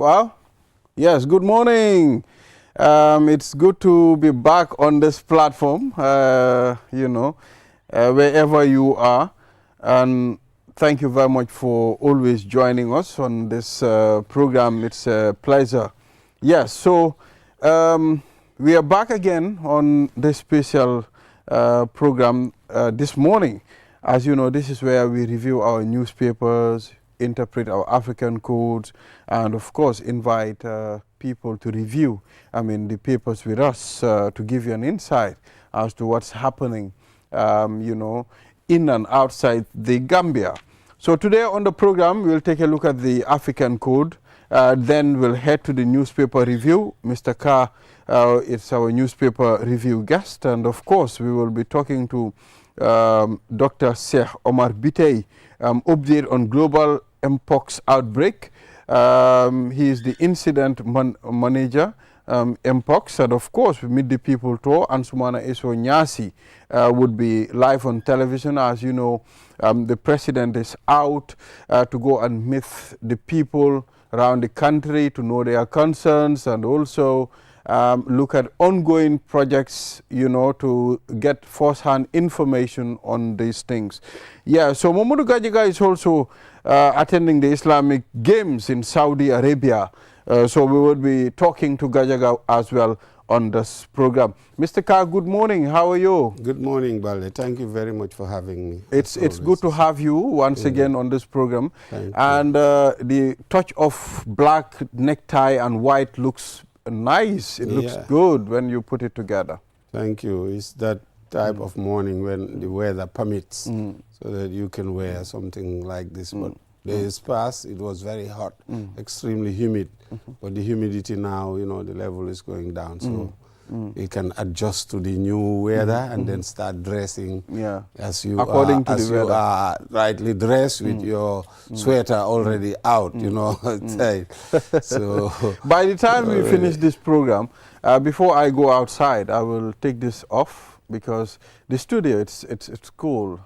Well, yes, good morning. It's good to be back on this platform, wherever you are. And thank you very much for always joining us on this program. It's a pleasure. Yes, so we are back again on this special program this morning. As you know, this is where we review our newspapers, interpret our African codes, and of course invite people to review, the papers with us to give you an insight as to what's happening, in and outside the Gambia. So today on the program, we'll take a look at the African code. Then we'll head to the newspaper review. Mr. Carr is our newspaper review guest. And of course, we will be talking to Dr. Sheikh Omar Bitey, update on global Mpox outbreak. He is the incident manager, Mpox. And of course, we meet the people tour. Ansumana Eso Nyasi would be live on television. As you know, the president is out to go and meet the people around the country to know their concerns and also look at ongoing projects, to get first-hand information on these things. Yeah, so Mamadou Gajiga is also attending the Islamic Games in Saudi Arabia. So we will be talking to Gajaga as well on this program. Mr. Carr, good morning. How are you? Good morning, Balde. Thank you very much for having me. It's good to have you once again on this program. And the touch of black necktie and white looks nice. It looks good when you put it together. Thank you. It's that type of morning when the weather permits so that you can wear something like this. But days past, it was very hot, extremely humid. But the humidity now, the level is going down. So you can adjust to the new weather and then start dressing as you are rightly dressed with your sweater already out, So by the time we finish this program, before I go outside, I will take this off because the studio it's cool,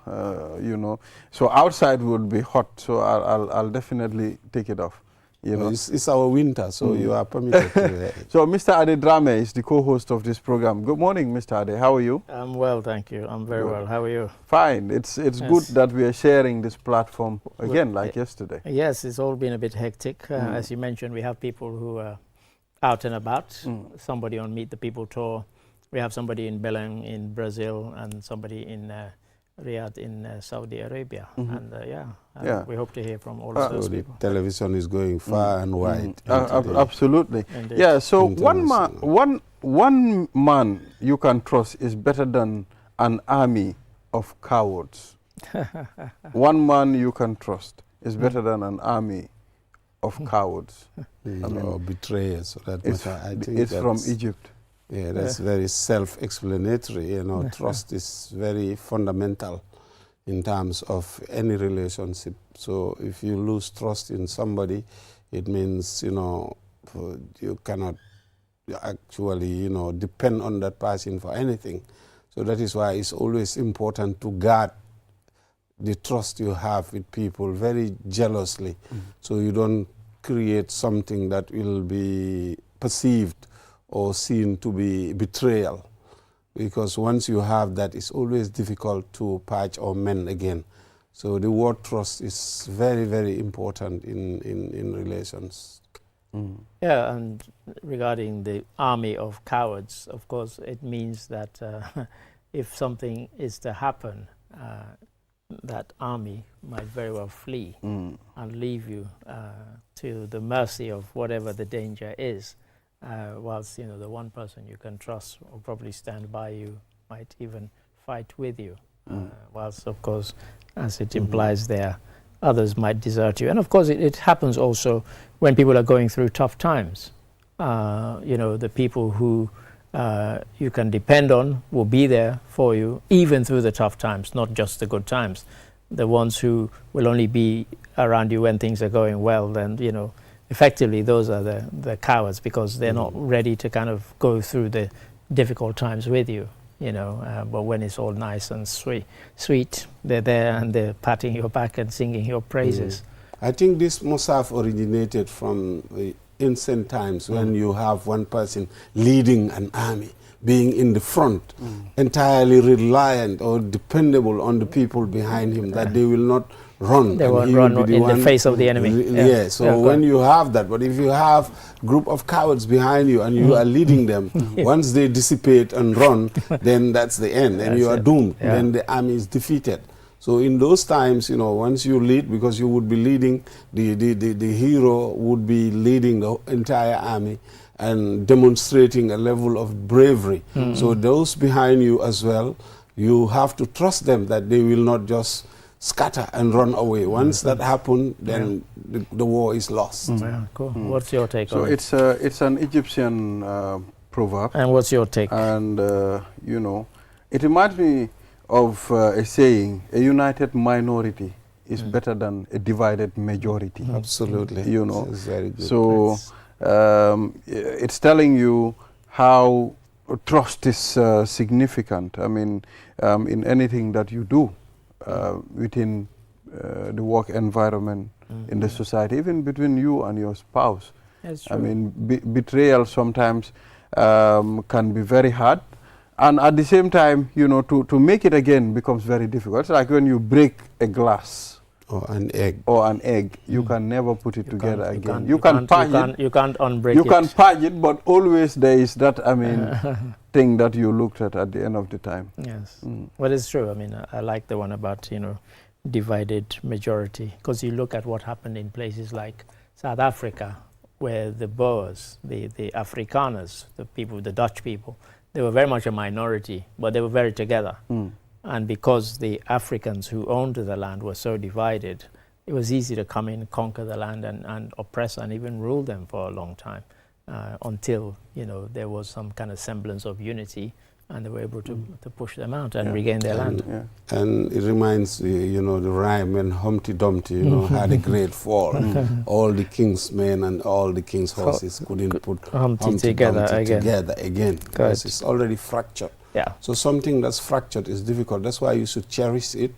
So outside would be hot, so I'll definitely take it off. It's our winter, so you are permitted to wear it. So Mr. Ade Drame is the co-host of this program. Good morning, Mr. Ade. How are you? I'm well, thank you. I'm very well. How are you? Fine. It's good that we are sharing this platform again, like yesterday. Yes, it's all been a bit hectic. As you mentioned, we have people who are out and about. Somebody on Meet the People tour. We have somebody in Belém in Brazil and somebody in Riyadh in Saudi Arabia. And we hope to hear from all of those people. The television is going far and wide. Absolutely. Indeed. Yeah, so one man you can trust is better than an army of cowards. One man you can trust is better than an army of cowards. Or betrayers. So that I think it's from Egypt. Yeah, that's very self-explanatory. Trust is very fundamental in terms of any relationship. So if you lose trust in somebody, it means, you cannot actually, depend on that person for anything. So that is why it's always important to guard the trust you have with people very jealously. So you don't create something that will be perceived or seen to be betrayal, because once you have that, it's always difficult to patch or mend again. So the word trust is very, very important in relations. Yeah, and regarding the army of cowards, of course, it means that if something is to happen, that army might very well flee and leave you to the mercy of whatever the danger is. Whilst the one person you can trust will probably stand by you, might even fight with you. Whilst of course, as it implies there, others might desert you. And of course it happens also when people are going through tough times. The people who you can depend on will be there for you even through the tough times, not just the good times. The ones who will only be around you when things are going well, then effectively those are the cowards, because they're not ready to kind of go through the difficult times with you. But when it's all nice and sweet, they're there and they're patting your back and singing your praises. I think this must have originated from ancient times when you have one person leading an army, being in the front, entirely reliant or dependable on the people behind him, that they will not run. They and won't he run will be in the face of the enemy. Yeah, so when you have that, but if you have group of cowards behind you and you are leading them, once they dissipate and run, then that's the end, and you are doomed. Yeah. Then the army is defeated. So in those times, you know, once you lead, because you would be leading, the hero would be leading the entire army and demonstrating a level of bravery. So those behind you as well, you have to trust them that they will not just scatter and run away. Once that happens, then the war is lost. Yeah, cool. What's your take So on it? it's an Egyptian proverb. And what's your take? And, you know, it reminds me of a saying, a united minority is better than a divided majority. Absolutely. You know, It's very good. so it's telling you how trust is significant. I mean, in anything that you do within the work environment, in the society, even between you and your spouse. That's I true. mean, betrayal sometimes can be very hard. And at the same time, you know, to make it again becomes very difficult. It's like when you break a glass Or an egg. or an egg, you can never put it together can't- again. you You can can't- patch you can't- it. You can't unbreak You it. can patch it, but always there is that, I mean, thing that you looked at the end of the time. Yes. Well, it's true. I mean, I like the one about, you know, divided majority, because you look at what happened in places like South Africa, where the Boers, the Afrikaners, the people, the Dutch people, they were very much a minority, but they were very together. And because the Africans who owned the land were so divided, it was easy to come in, conquer the land, and oppress and even rule them for a long time, until, you know, there was some kind of semblance of unity, and they were able to push them out and regain their land. Yeah. And it reminds you know, the rhyme when Humpty Dumpty, you know, had a great fall. All the king's men and all the king's horses couldn't put Humpty together Dumpty again. together again, because it's already fractured. Yeah. So something that's fractured is difficult. That's why you should cherish it.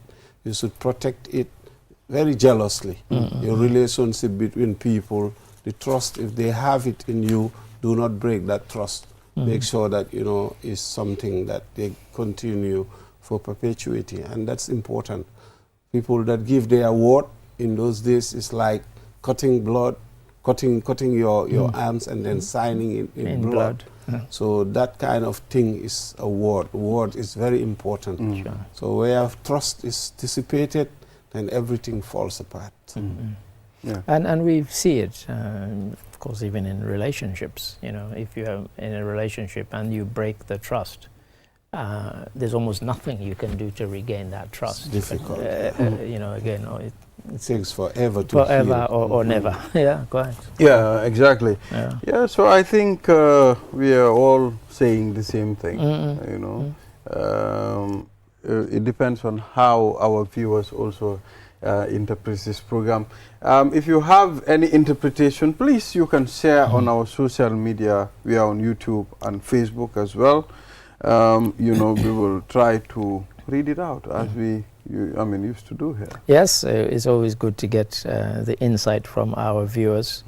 You should protect it very jealously. Your relationship between people, the trust, if they have it in you, do not break that trust. Make sure that, you know, is something that they continue for perpetuity, and that's important. People that give their word in those days is like cutting blood, cutting your arms and then signing it in blood. So that kind of thing is a word. Word is very important. Sure. So where trust is dissipated, then everything falls apart. Yeah. And we see it, of course, even in relationships. You know, if you are in a relationship and you break the trust, there's almost nothing you can do to regain that trust. It's difficult. You know, again, It takes forever to forever heal. or never. Yeah, quite. Yeah, exactly. Yeah. Yeah, so I think we are all saying the same thing, you know. It depends on how our viewers also interpret this program. If you have any interpretation, please, you can share on our social media. We are on YouTube and Facebook as well. You know, we will try to read it out as we used to do here. Yes, it's always good to get the insight from our viewers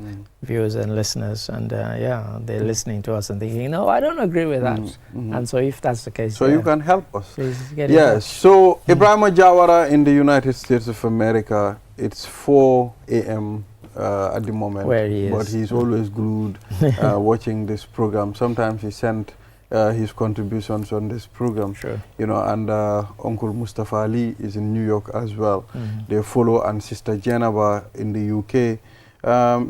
and listeners, and yeah, they're listening to us and thinking, no, I don't agree with that. And so if that's the case, So you can help us. please get in Yes, touch. so Ibrahima Jawara in the United States of America, it's 4 a.m. At the moment. Where he is. But he's always glued watching this program. Sometimes he sent his contributions on this program. Sure. You know, and Uncle Mustafa Ali is in New York as well. They follow, and Sister Jenaba in the UK.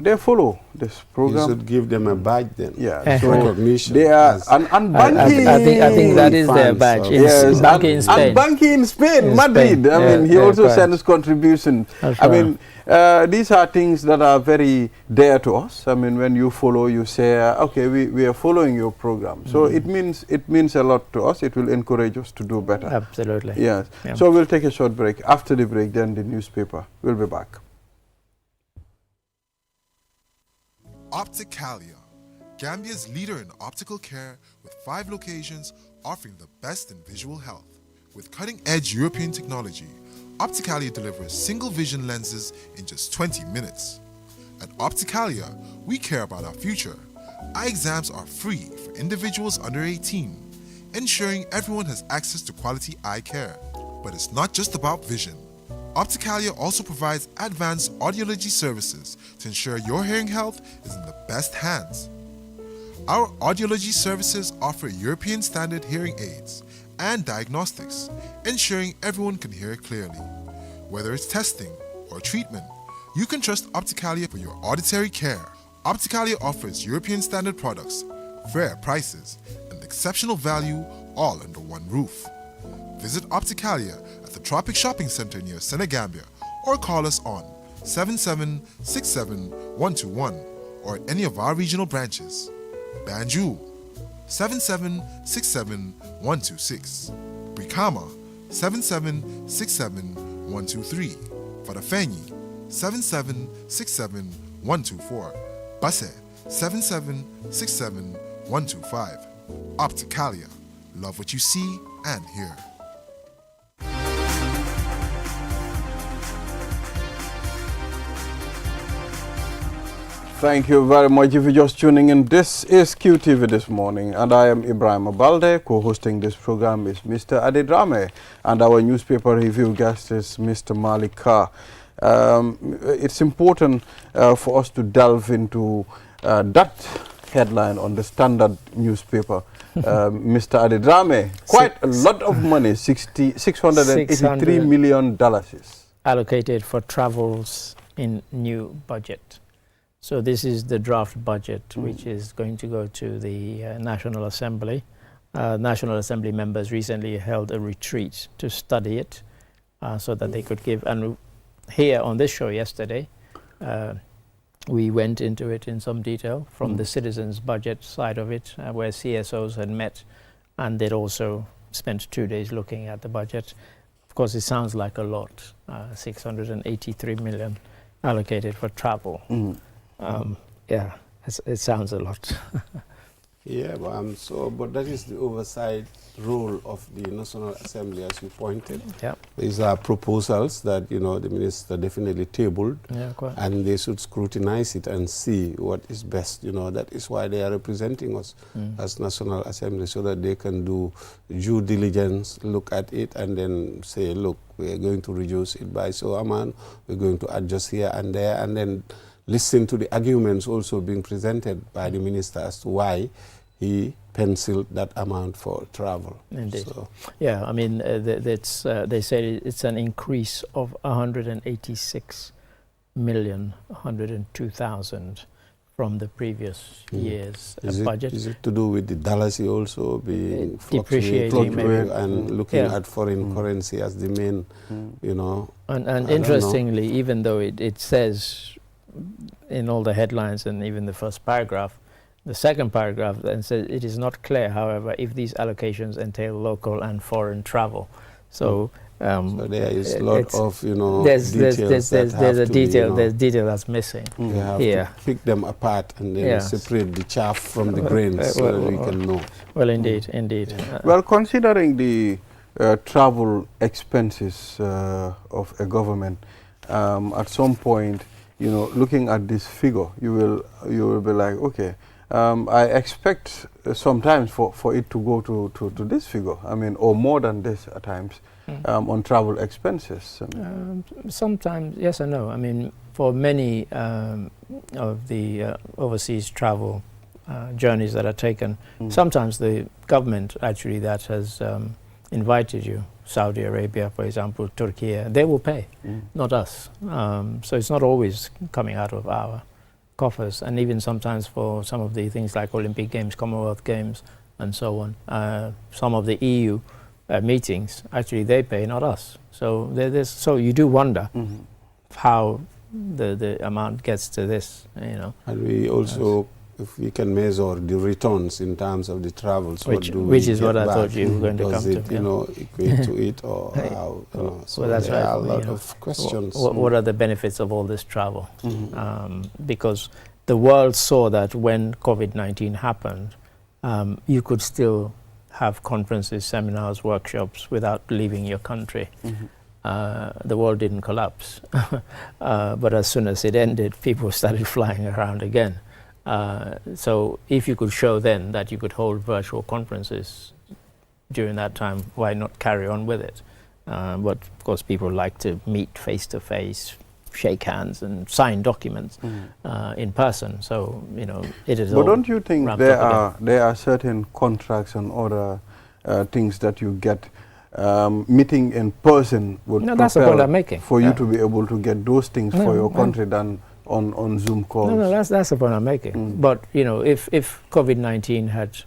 They follow this You program. should give them a badge then. Yeah, so Recognition. they are, as- and I think that is their Fans badge. of- It's Banky in and Spain. Banky in Spain, In Madrid. Spain. I mean, he Yeah, also correct. sends contributions. That's I right. mean, these are things that are very dear to us. I mean, when you follow, you say, okay, we are following your program. So it means a lot to us. It will encourage us to do better. Absolutely. Yes. Yeah. So we'll take a short break. After the break, then the newspaper. We'll be back. Opticalia, Gambia's leader in optical care with 5 locations offering the best in visual health. With cutting-edge European technology, Opticalia delivers single vision lenses in just 20 minutes. At Opticalia, we care about our future. Eye exams are free for individuals under 18, ensuring everyone has access to quality eye care. But it's not just about vision. Opticalia also provides advanced audiology services to ensure your hearing health is in the best hands. Our audiology services offer European standard hearing aids and diagnostics, ensuring everyone can hear clearly. Whether it's testing or treatment, you can trust Opticalia for your auditory care. Opticalia offers European standard products, fair prices, and exceptional value all under one roof. Visit Opticalia at the Tropic Shopping Center near Senegambia or call us on 7767-121 or at any of our regional branches. Banjul 7767-126, Brikama 7767-123, Farafenni 7767-124, Basse 7767-125. Opticalia, love what you see and hear. Thank you very much. If you're just tuning in, this is QTV This Morning, and I am Ibrahim Abalde. Co-hosting this program is Mr. Adedrame, and our newspaper review guest is Mr. Malik Carr. It's important for us to delve into that headline on the Standard newspaper. Mr. Adedrame, quite a lot of money, $683 million. Allocated for travels in new budget. So this is the draft budget, which is going to go to the National Assembly. National Assembly members recently held a retreat to study it so that they could give. And here on this show yesterday, we went into it in some detail from the citizens' budget side of it, where CSOs had met, and they'd also spent 2 days looking at the budget. Of course, it sounds like a lot, 683 million allocated for travel. Yeah, it sounds a lot. Yeah, but that is the oversight role of the National Assembly, as you pointed. Yeah. These are proposals that, the minister definitely tabled, and they should scrutinize it and see what is best. That is why they are representing us as National Assembly, so that they can do due diligence, look at it, and then say, look, we are going to reduce it by so amount, we're going to adjust here and there, and then listen to the arguments also being presented by the minister as to why he penciled that amount for travel. Indeed. So. Yeah, I mean, they said it's an increase of 186,102,000 from the previous year's budget. Is it to do with the dollars also being depreciating and looking at foreign currency as the main, And interestingly, even though it says in all the headlines and even the first paragraph, the second paragraph then says it is not clear, however, if these allocations entail local and foreign travel. So, so there is a lot of there's details. There's a detail. There's detail that's missing. You have to pick them apart and then separate the chaff from the grains so that we can know. Well, indeed. Well, considering the travel expenses of a government, at some point, looking at this figure, you will be like, okay, I expect sometimes for it to go to this figure. I mean, or more than this at times on travel expenses. Sometimes yes and no. I mean, for many of the overseas travel journeys that are taken, sometimes the government actually that has invited you, Saudi Arabia, for example, Turkey, they will pay, not us. So it's not always coming out of our coffers, and even sometimes for some of the things like Olympic Games, Commonwealth Games, and so on. Some of the EU meetings, actually they pay, not us. So so you do wonder how the amount gets to this, And we also, if we can measure the returns in terms of the travels, which is what I thought you were going to come to. Does it, equate to it, or how? So well, that's there right. are a lot of questions. What are the benefits of all this travel? Because the world saw that when COVID-19 happened, you could still have conferences, seminars, workshops without leaving your country. the world didn't collapse. But as soon as it ended, people started flying around again. So if you could show then that you could hold virtual conferences during that time, why not carry on with it? But of course, people like to meet face to face, shake hands, and sign documents in person. So it is. But don't you think there again. are certain contracts and other things that you get? Meeting in person would that's the point I'm making. For you to be able to get those things for your country than on Zoom calls. No, that's the point I'm making. But if COVID-19 had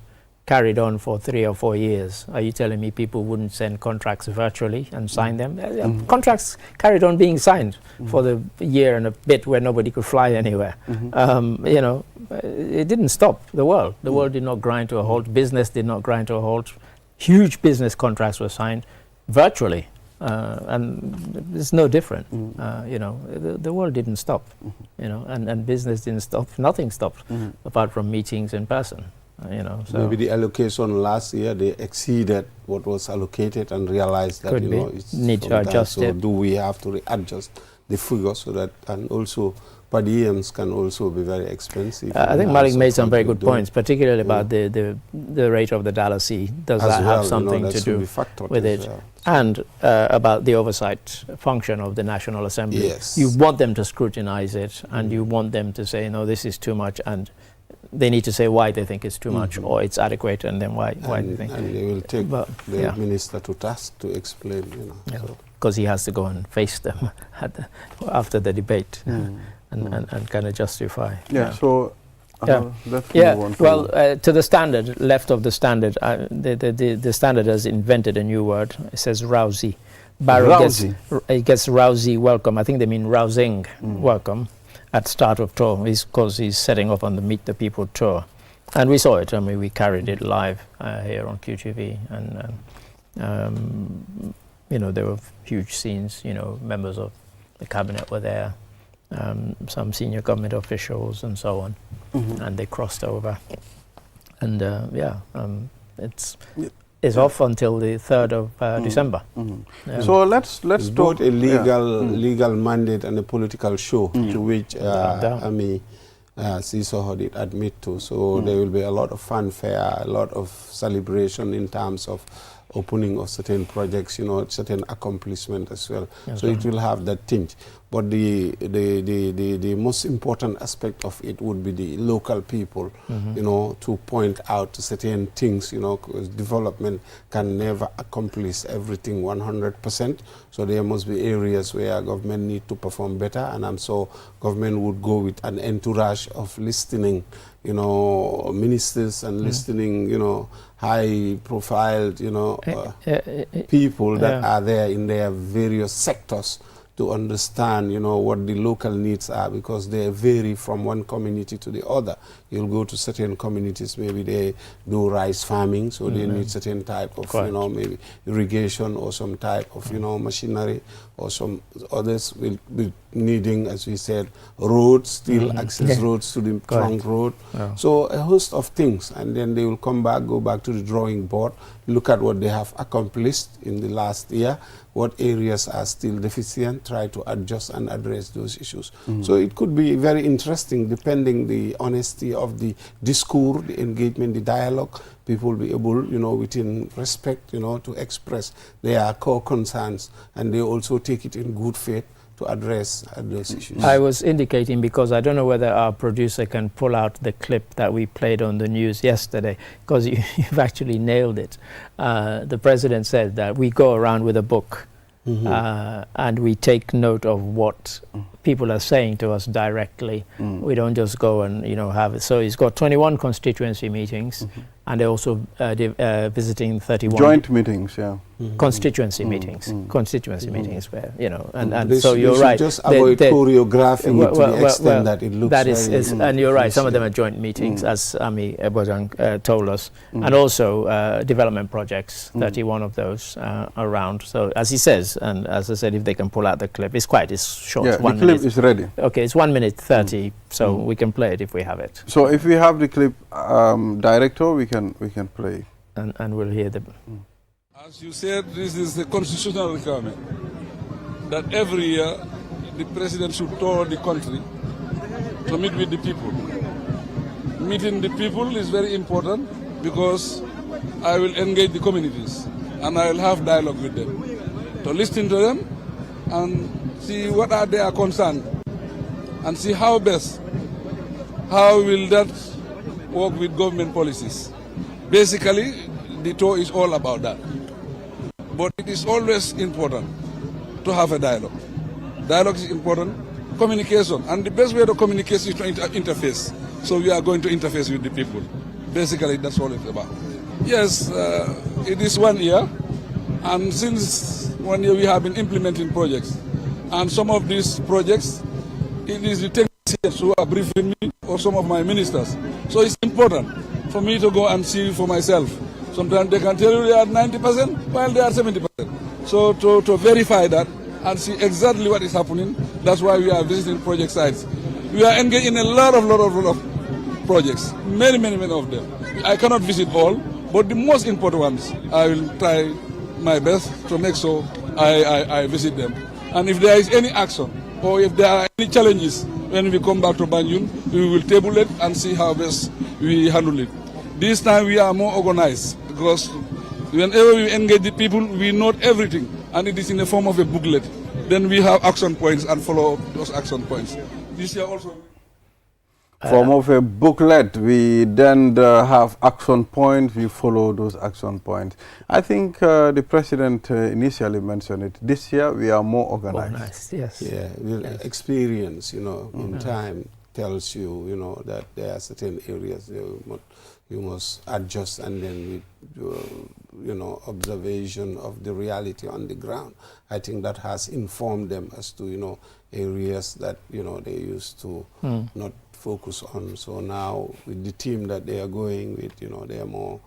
carried on for 3 or 4 years, are you telling me people wouldn't send contracts virtually and sign them? Contracts carried on being signed for the year and a bit where nobody could fly anywhere. It didn't stop the world. The world did not grind to a halt. Business did not grind to a halt. Huge business contracts were signed virtually, and it's no different. The world didn't stop, and business didn't stop. Nothing stopped apart from meetings in person. So maybe the allocation last year they exceeded what was allocated and realized that it's need to adjust so it. do we have to readjust the figure so that, and also per diems can also be very expensive. I think Malik made some very good points, particularly about the rate of the Dalasi. Does that have something to do with it? Well. And about the oversight function of the National Assembly. Yes. You want them to scrutinize it, and you want them to say, no, this is too much, and they need to say why they think it's too much or it's adequate, and then why they think. And they will take the minister to task to explain, because he has to go and face them after the debate and kind of justify. So let's move on. Well, to the standard, left of the standard, the standard has invented a new word. It says rousey. Barrow gets rousey welcome. I think they mean rousing welcome at start of tour, because he's setting up on the Meet the People tour. And we saw it. I mean, we carried it live here on QTV, and there were huge scenes. Members of the cabinet were there, some senior government officials, and so on, and they crossed over. And it's off until the 3rd of December. So let's both a legal mandate and a political show to which Ami Sissoho did admit to. So there will be a lot of fanfare, a lot of celebration in terms of opening of certain projects, certain accomplishment as well. So it will have that tinge. But the most important aspect of it would be the local people, to point out certain things, because development can never accomplish everything 100%. So there must be areas where government need to perform better, and I'm sure government would go with an entourage of listening, ministers and listening, high-profile, people that are there in their various sectors to understand, what the local needs are, because they vary from one community to the other. You'll go to certain communities, maybe they do rice farming, so they need certain type of, maybe irrigation or some type of, machinery, or some others will be needing, as we said, roads, still access roads to the trunk road. So a host of things, and then they will go back to the drawing board, look at what they have accomplished in the last year, what areas are still deficient, try to adjust and address those issues. So it could be very interesting, depending the honesty of the discourse, the engagement, the dialogue. People will be able, within respect, to express their core concerns, and they also take it in good faith to address those issues. I was indicating, because I don't know whether our producer can pull out the clip that we played on the news yesterday, because you've actually nailed it. The president said that we go around with a book and we take note of what people are saying to us directly. We don't just go and have it. So he's got 21 constituency meetings, and they're also visiting 31 joint meetings, constituency meetings, meetings where and they so you're right. Just avoid choreographing to the extent that it looks. That is and you're right. Some of them are joint meetings, as Ami Ebojang told us, and also development projects. 31 of those around. So as he says, and as I said, if they can pull out the clip, it's short. Yeah, the clip is ready. Okay, it's 1 minute 30, so we can play it if we have it. So if we have the clip, director, we can play it. And we'll hear the. As you said, this is the constitutional requirement. that every year the president should tour the country to meet with the people. Meeting the people is very important because I will engage the communities and I will have dialogue with them, to listen to them and see what are their concerns and see how will that work with government policies. Basically, the tour is all about that. But it is always important to have a dialogue. Dialogue is important, communication, and the best way to communicate is to interface. So we are going to interface with the people. Basically, that's all it's about. Yes, it is 1 year, and since 1 year we have been implementing projects. And some of these projects, it is the technicians who are briefing me or some of my ministers. So it's important for me to go and see for myself. Sometimes they can tell you they are 90% while they are 70%. So to verify that and see exactly what is happening, that's why we are visiting project sites. We are engaged in a lot of projects, many of them. I cannot visit all, but the most important ones, I will try my best to make sure I visit them. And if there is any action or if there are any challenges when we come back to Banjul, we will table it and see how best we handle it. This time we are more organized because whenever we engage the people, we note everything and it is in the form of a booklet. Then we have action points and follow those action points. This year also. Form of a booklet, we then have action points, we follow those action points. I think the president initially mentioned it. This year we are more organized. Yes. Yeah, experience, in time tells you, that there are certain areas you must adjust, and then with, observation of the reality on the ground. I think that has informed them as to, areas that, they used to not focus on. So now with the team that they are going with, they are more,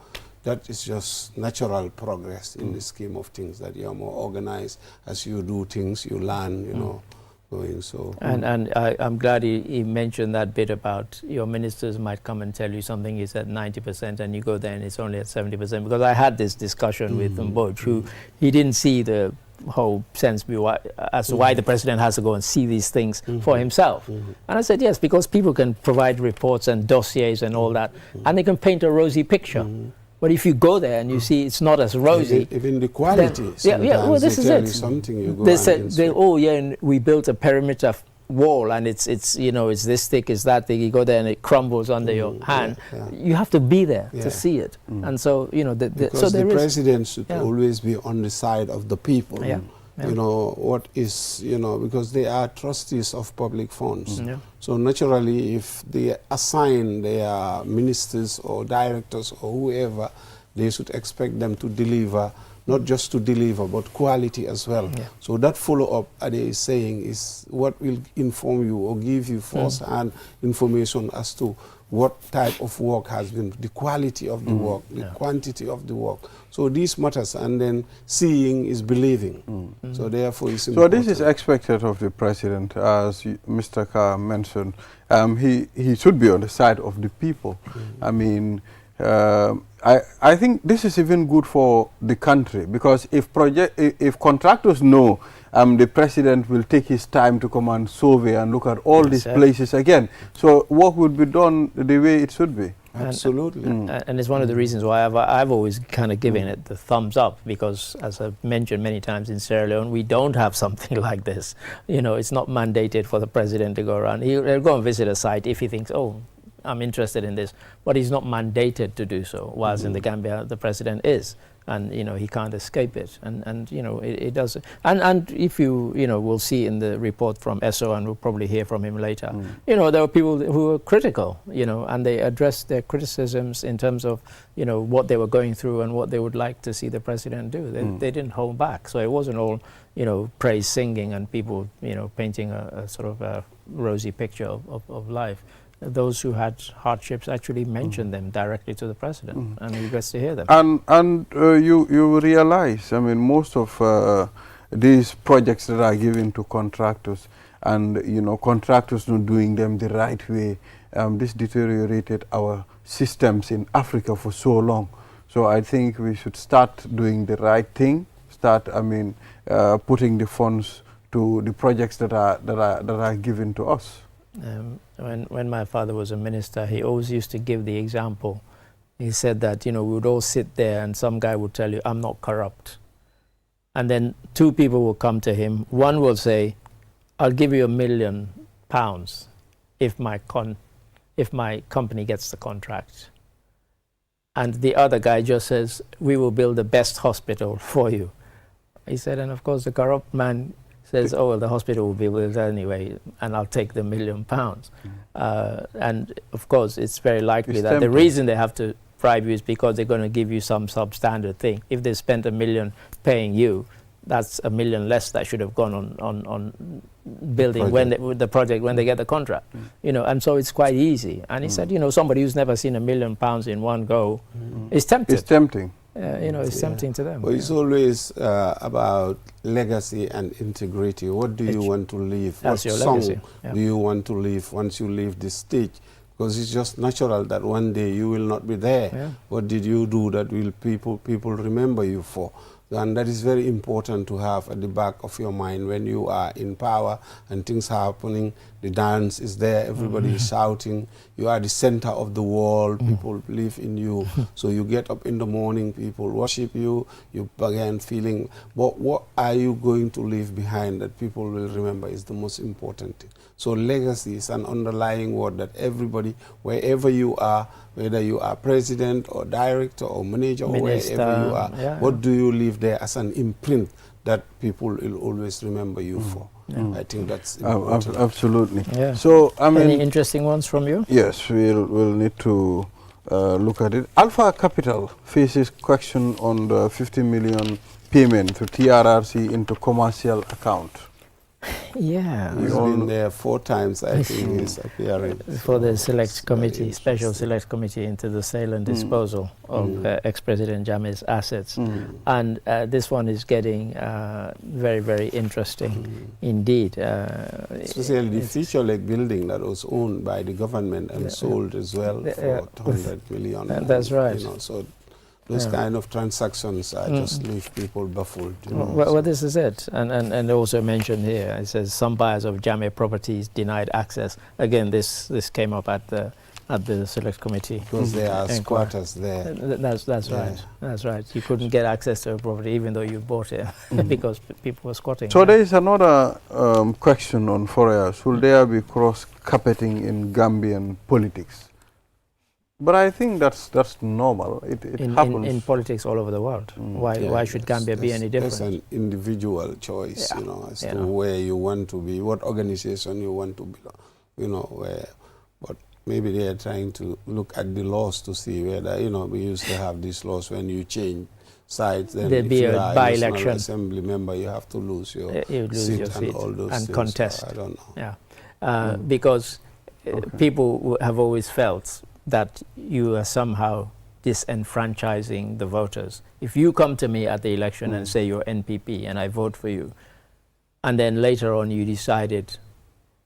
that is just natural progress in the scheme of things, that you are more organized. As you do things, you learn, going so. And I'm glad he mentioned that bit about your ministers might come and tell you something is at 90% and you go there and it's only at 70%, because I had this discussion with Mboj, who he didn't see the whole sense as to why the president has to go and see these things for himself. And I said, yes, because people can provide reports and dossiers and all that, and they can paint a rosy picture. But if you go there and you see it's not as rosy, even the quality, well, this is it. Something you go they said, and we built a perimeter wall and it's this thick, it's that thick. You go there and it crumbles under your hand. You have to be there to see it. And so because the president should always be on the side of the people. What is, because they are trustees of public funds. So naturally, if they assign their ministers or directors or whoever, they should expect them to deliver, not just to deliver, but quality as well. So that follow-up, they is saying, is what will inform you or give you first-hand information as to what type of work has been, the quality of the work, the quantity of the work. So these matters, and then seeing is believing. So therefore it's important. So this is expected of the president, as Mr. Carr mentioned. He should be on the side of the people. I mean, I think this is even good for the country, because if contractors know the president will take his time to come and survey and look at all these places again, so work would be done the way it should be. Absolutely. And it's one of the reasons why I've always kind of given it the thumbs up, because as I've mentioned many times in Sierra Leone, we don't have something like this. It's not mandated for the president to go around. He'll go and visit a site if he thinks, oh, I'm interested in this, but he's not mandated to do so, whilst in the Gambia the president is. And he can't escape it, and it does. And if you we'll see in the report from ESO, and we'll probably hear from him later. There were people who were critical, and they addressed their criticisms in terms of what they were going through and what they would like to see the president do. They didn't hold back, so it wasn't all praise singing and people painting a sort of a rosy picture of life. Those who had hardships actually mentioned them directly to the president, and he gets to hear them. And you realize, I mean, most of these projects that are given to contractors, and contractors not doing them the right way, this deteriorated our systems in Africa for so long. So I think we should start doing the right thing. Start, putting the funds to the projects that are given to us. When my father was a minister, he always used to give the example. He said that, we would all sit there and some guy would tell you, I'm not corrupt. And then two people will come to him. One will say, I'll give you £1 million if my company gets the contract. And the other guy just says, we will build the best hospital for you. He said, and of course the corrupt man says, oh, well, the hospital will be built anyway, and I'll take the £1 million. And of course, it's very likely that the reason they have to bribe you is because they're going to give you some substandard thing. If they spent $1 million paying you, that's $1 million less that should have gone on building the project when they get the contract. And so it's quite easy. And he said, somebody who's never seen £1 million in one go is tempted. It's tempting. It's tempting to them. Well, it's always about legacy and integrity. What do you want to leave? That's what your song legacy. do you want to leave once you leave this stage? Because it's just natural that one day you will not be there. Yeah. What did you do that will people remember you for? And that is very important to have at the back of your mind when you are in power and things are happening. The dance is there, everybody is shouting. You are the center of the world, people believe in you. So you get up in the morning, people worship you, you begin feeling, but what are you going to leave behind that people will remember is the most important thing. So legacy is an underlying word that everybody, wherever you are, whether you are president or director or manager or wherever you are, what do you leave there as an imprint that people will always remember you for? I think that's important. Absolutely. Yeah. So, I mean, any interesting ones from you? Yes, we'll need to look at it. Alpha Capital faces question on the 50 million payment to TRRC into commercial account. Yeah. He's been there 4 times, I think he's appearing. For the select committee, special select committee into the sale and disposal of ex-President Jammeh's assets. And this one is getting very, very interesting indeed. Especially the Future Lake building that was owned by the government and sold as well for 100 million. That's right. So those kind of transactions just leave people baffled. Well, this is it. And also mentioned here, it says some buyers of Jammeh properties denied access. Again, this came up at the select committee. Because there are squatters there. That's right. That's right. You couldn't get access to a property even though you bought it because people were squatting. So there is another question on Foreas. Will there be cross-carpeting in Gambian politics? But I think that's normal. It happens in politics all over the world. Why should Gambia be any different? That's an individual choice, as to where you want to be, what organization you want to belong, but maybe they are trying to look at the laws to see whether, we used to have these laws when you change sides, then there'd be a by-election. Assembly member, you have to lose your seat and all those and things. contest. So I don't know. Because people have always felt that you are somehow disenfranchising the voters. If you come to me at the election and say you're NPP and I vote for you, and then later on you decided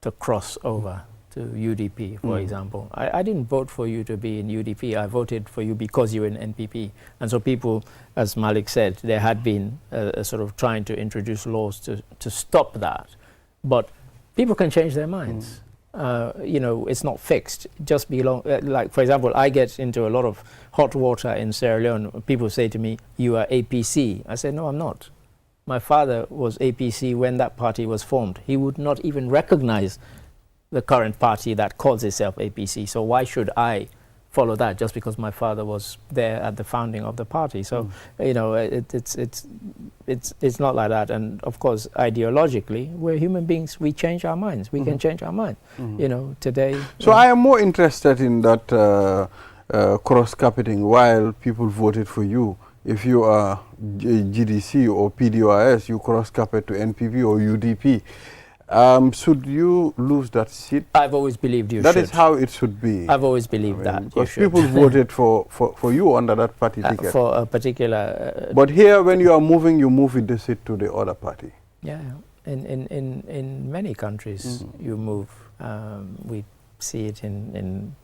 to cross over to UDP, for example. I didn't vote for you to be in UDP. I voted for you because you're in NPP. And so people, as Malik said, there had been a sort of trying to introduce laws to stop that. But people can change their minds. It's not fixed. Just like, for example, I get into a lot of hot water in Sierra Leone. People say to me, you are APC. I say, no, I'm not. My father was APC when that party was formed. He would not even recognize the current party that calls itself APC. So why should I follow that just because my father was there at the founding of the party? So, it's not like that. And of course, ideologically, we're human beings. We change our minds. We can change our mind. Today. So I am more interested in that cross-carpeting while people voted for you. If you are GDC or PDOIS, you cross-carpet to NPP or UDP. Should you lose that seat? I've always believed you should. That is how it should be. I've always believed that. Because people voted for you under that party ticket. For a particular... but here, when you are moving, you move with the seat to the other party. Yeah, in many countries, you move. We see it in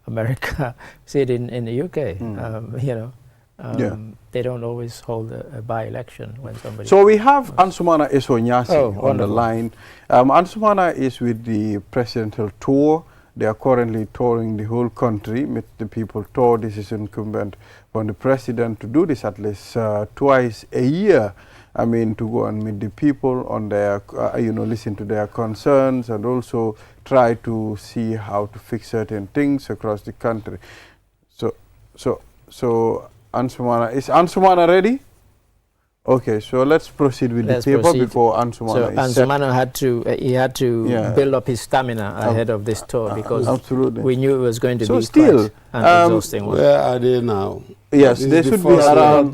America, see it in the UK, They don't always hold a by-election when somebody... So we have Ansumana Esonyasi on the wonderful. line. Ansumana is with the presidential tour. They are currently touring the whole country. Meet the people tour. This is incumbent on the president to do this at least twice a year. I mean, to go and meet the people on their, listen to their concerns and also try to see how to fix certain things across the country. So Ansumana, is Ansumana ready? Okay, so let's proceed with the paper before Ansumana is set. Ansumana had to build up his stamina ahead of this tour because we knew it was going to be still, quite an exhausting one. Where are they now? Yes, they should be around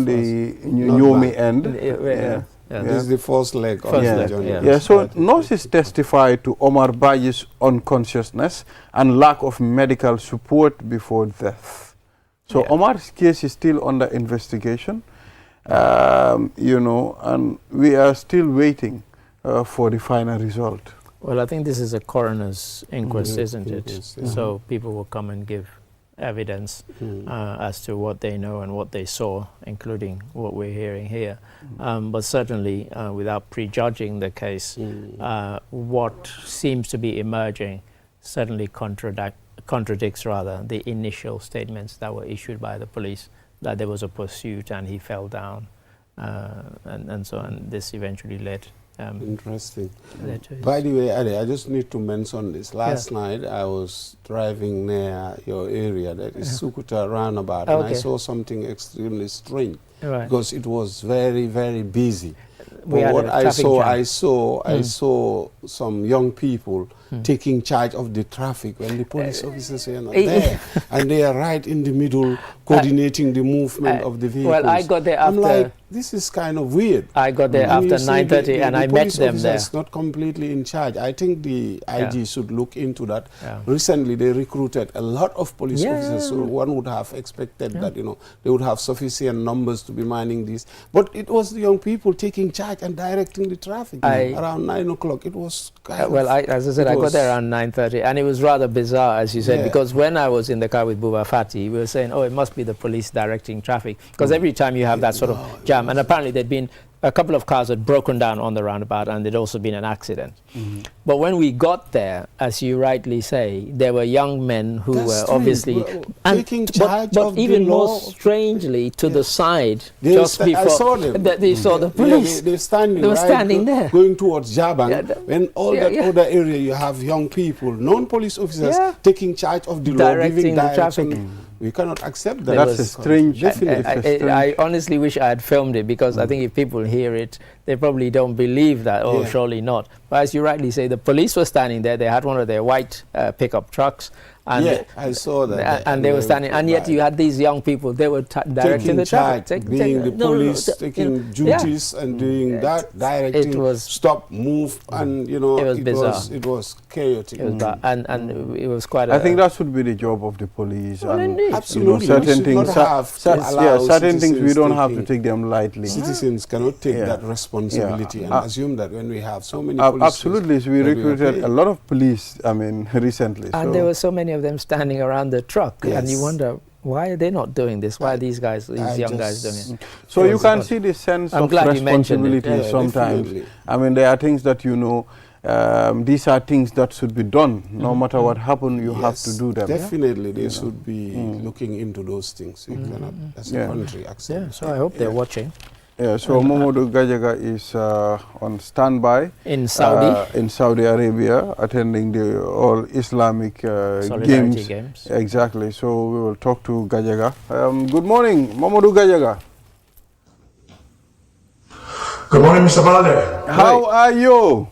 the Nyomi end. This is the first leg of the journey. So nurses testified to Omar Baji's unconsciousness and lack of medical support before death. So Omar's case is still under investigation. And we are still waiting for the final result. Well, I think this is a coroner's inquest, isn't it? So people will come and give evidence as to what they know and what they saw, including what we're hearing here. But certainly, without prejudging the case, what seems to be emerging certainly contradicts the initial statements that were issued by the police, that there was a pursuit and he fell down, and so on. This eventually led. Interesting. By the way, Ade, I just need to mention this. Last night I was driving near your area, that is Sukuta roundabout, and I saw something extremely strange because it was very, very busy. But what I saw some young people taking charge of the traffic when the police officers were not there, and they are right in the middle coordinating the movement of the vehicles. Well, I got there after. I'm like, this is kind of weird. I got there after 9:30, and I met them there. It's not completely in charge. I think the IG should look into that. Recently, they recruited a lot of police officers, so one would have expected that they would have sufficient numbers to be manning this. But it was the young people taking charge and directing the traffic around 9 o'clock. It was as I said, I got there around 9:30, and it was rather bizarre, as you said, because when I was in the car with Buba Fati, we were saying, oh, it must be the police directing traffic, because every time you have that sort of jam, and apparently there'd been a couple of cars had broken down on the roundabout, and there'd also been an accident. But when we got there, as you rightly say, there were young men who were obviously taking charge but of even the more law. strangely to the side, just before I saw them. They saw the police. They were standing there, going towards Jabang. When all that other area, you have young people, non-police officers taking charge of the law, giving the traffic. We cannot accept that. That's a strange. I honestly wish I had filmed it, because I think if people hear it, they probably don't believe that. Oh, surely not. But as you rightly say, the police were standing there. They had one of their white pickup trucks. And I saw that. And they were standing, and yet you had these young people. They were directing the traffic, being the police, taking duties and doing that, directing. It was stop, move, and it was bizarre. It was chaotic. It was and it was quite. I think that should be the job of the police. Well, and absolutely, certain things. Certain things we don't have to take them lightly. Citizens cannot take that responsibility and assume that when we have so many police. Absolutely, we recruited a lot of police. I mean, recently. And there were so many of them standing around the truck, and you wonder, why are they not doing this? Why are these young guys doing it? So you can see the sense of responsibility sometimes. I mean, there are things that these are things that should be done. No matter what happens, you have to do them. Definitely, they should be looking into those things. We cannot, as a country, accept. So I hope they're watching. So Momodu Gajaga is on standby in Saudi Arabia, attending the All Islamic Games. Exactly. So we will talk to Gajaga. Good morning, Momodu Gajaga. Good morning, Mr. Balde. How are you?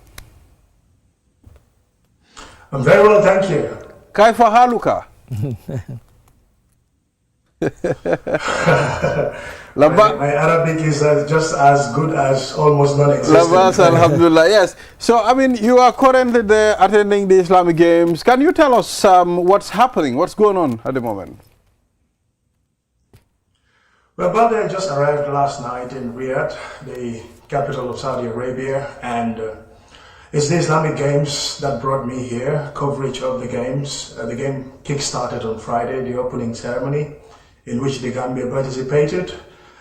I'm very well, thank you. Kaifa haluka? My Arabic is just as good as almost non-existent. Labas, alhamdulillah, yes. So, I mean, you are currently there attending the Islamic Games. Can you tell us what's happening, what's going on at the moment? Well, Balde just arrived last night in Riyadh, the capital of Saudi Arabia, and it's the Islamic Games that brought me here, coverage of the Games. The game kick-started on Friday, the opening ceremony. in which the Gambia participated.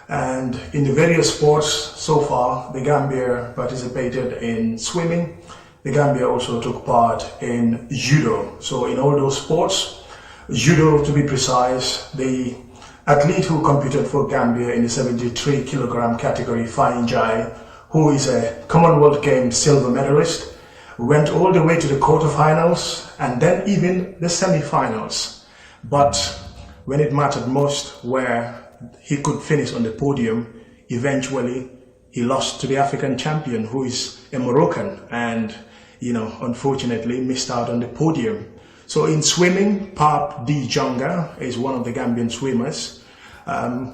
And in the various sports so far, the Gambia participated in swimming. The Gambia also took part in judo. So in all those sports, judo to be precise, the athlete who competed for Gambia in the 73 kilogram category, Fine Jai, who is a Commonwealth Games silver medalist, went all the way to the quarterfinals and then even the semi-finals. But when it mattered most, where he could finish on the podium, eventually he lost to the African champion, who is a Moroccan, and unfortunately missed out on the podium. So in swimming, Pap D. Jonga is one of the Gambian swimmers.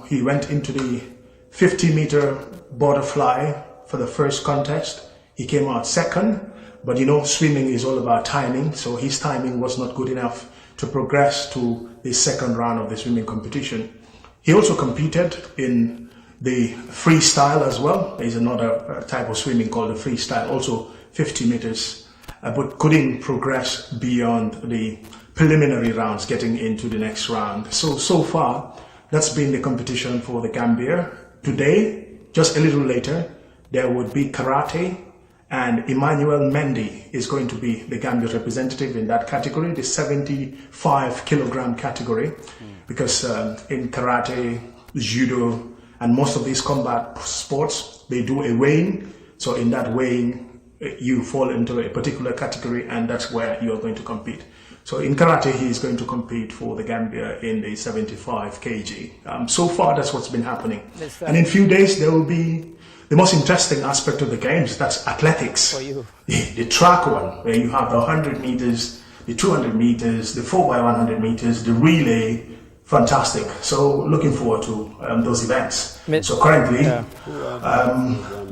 He went into the 50-meter butterfly for the first contest. He came out second, but swimming is all about timing, so his timing was not good enough to progress to the second round of the swimming competition. He also competed in the freestyle as well. There's another type of swimming called the freestyle, also 50 meters, but couldn't progress beyond the preliminary rounds, getting into the next round. So far, that's been the competition for the Gambia. Today, just a little later, there would be karate, and Emmanuel Mendy is going to be the Gambia representative in that category, the 75 kilogram category, because in karate, judo, and most of these combat sports, they do a weighing. So in that weighing, you fall into a particular category, and that's where you're going to compete. So in karate, he is going to compete for the Gambia in the 75 kg. So far, that's what's been happening. And in a few days, there will be the most interesting aspect of the games, that's athletics. For you. The track one, where you have the 100 meters, the 200 meters, the 4x100 meters, the relay. Fantastic. So looking forward to those events. So currently,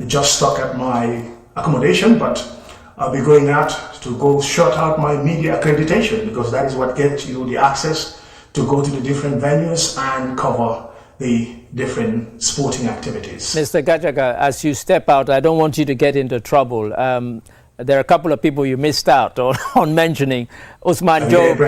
just stuck at my accommodation, but I'll be going out to go sort out my media accreditation, because that is what gets you the access to go to the different venues and cover the different sporting activities. Mr. Gajaga, as you step out, I don't want you to get into trouble. There are a couple of people you missed out on mentioning. Usman Job.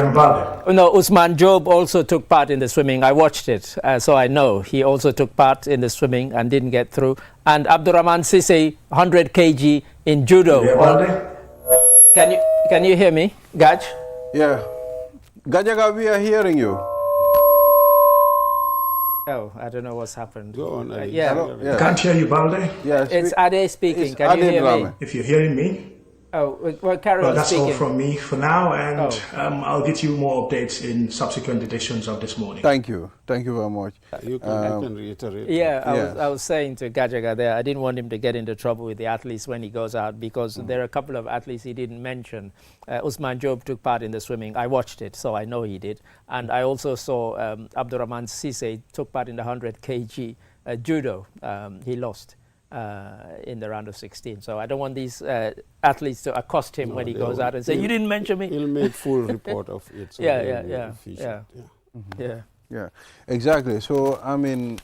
No, Usman Job also took part in the swimming. I watched it, so I know he also took part in the swimming and didn't get through. And Abdurrahman Sise, 100 kg in judo. Can you hear me, Gaj? Yeah. Gajaga, we are hearing you. Oh, I don't know what's happened. Go on. I can't hear you, Balde. Yes, It's Ade speaking. Can you hear me? If you're hearing me. Oh, well, carry on That's speaking. all from me for now, and I'll get you more updates in subsequent editions of this morning. Thank you very much. You can reiterate. Yeah, I was saying to Gajaga there, I didn't want him to get into trouble with the athletes when he goes out, because there are a couple of athletes he didn't mention. Usman Job took part in the swimming. I watched it, so I know he did. And I also saw Abdurrahman Sise took part in the 100 kg judo. He lost in the round of 16. So I don't want these athletes to accost him when he goes out and say, you didn't mention me. He'll make full report of it. So Yeah, exactly. So, I mean,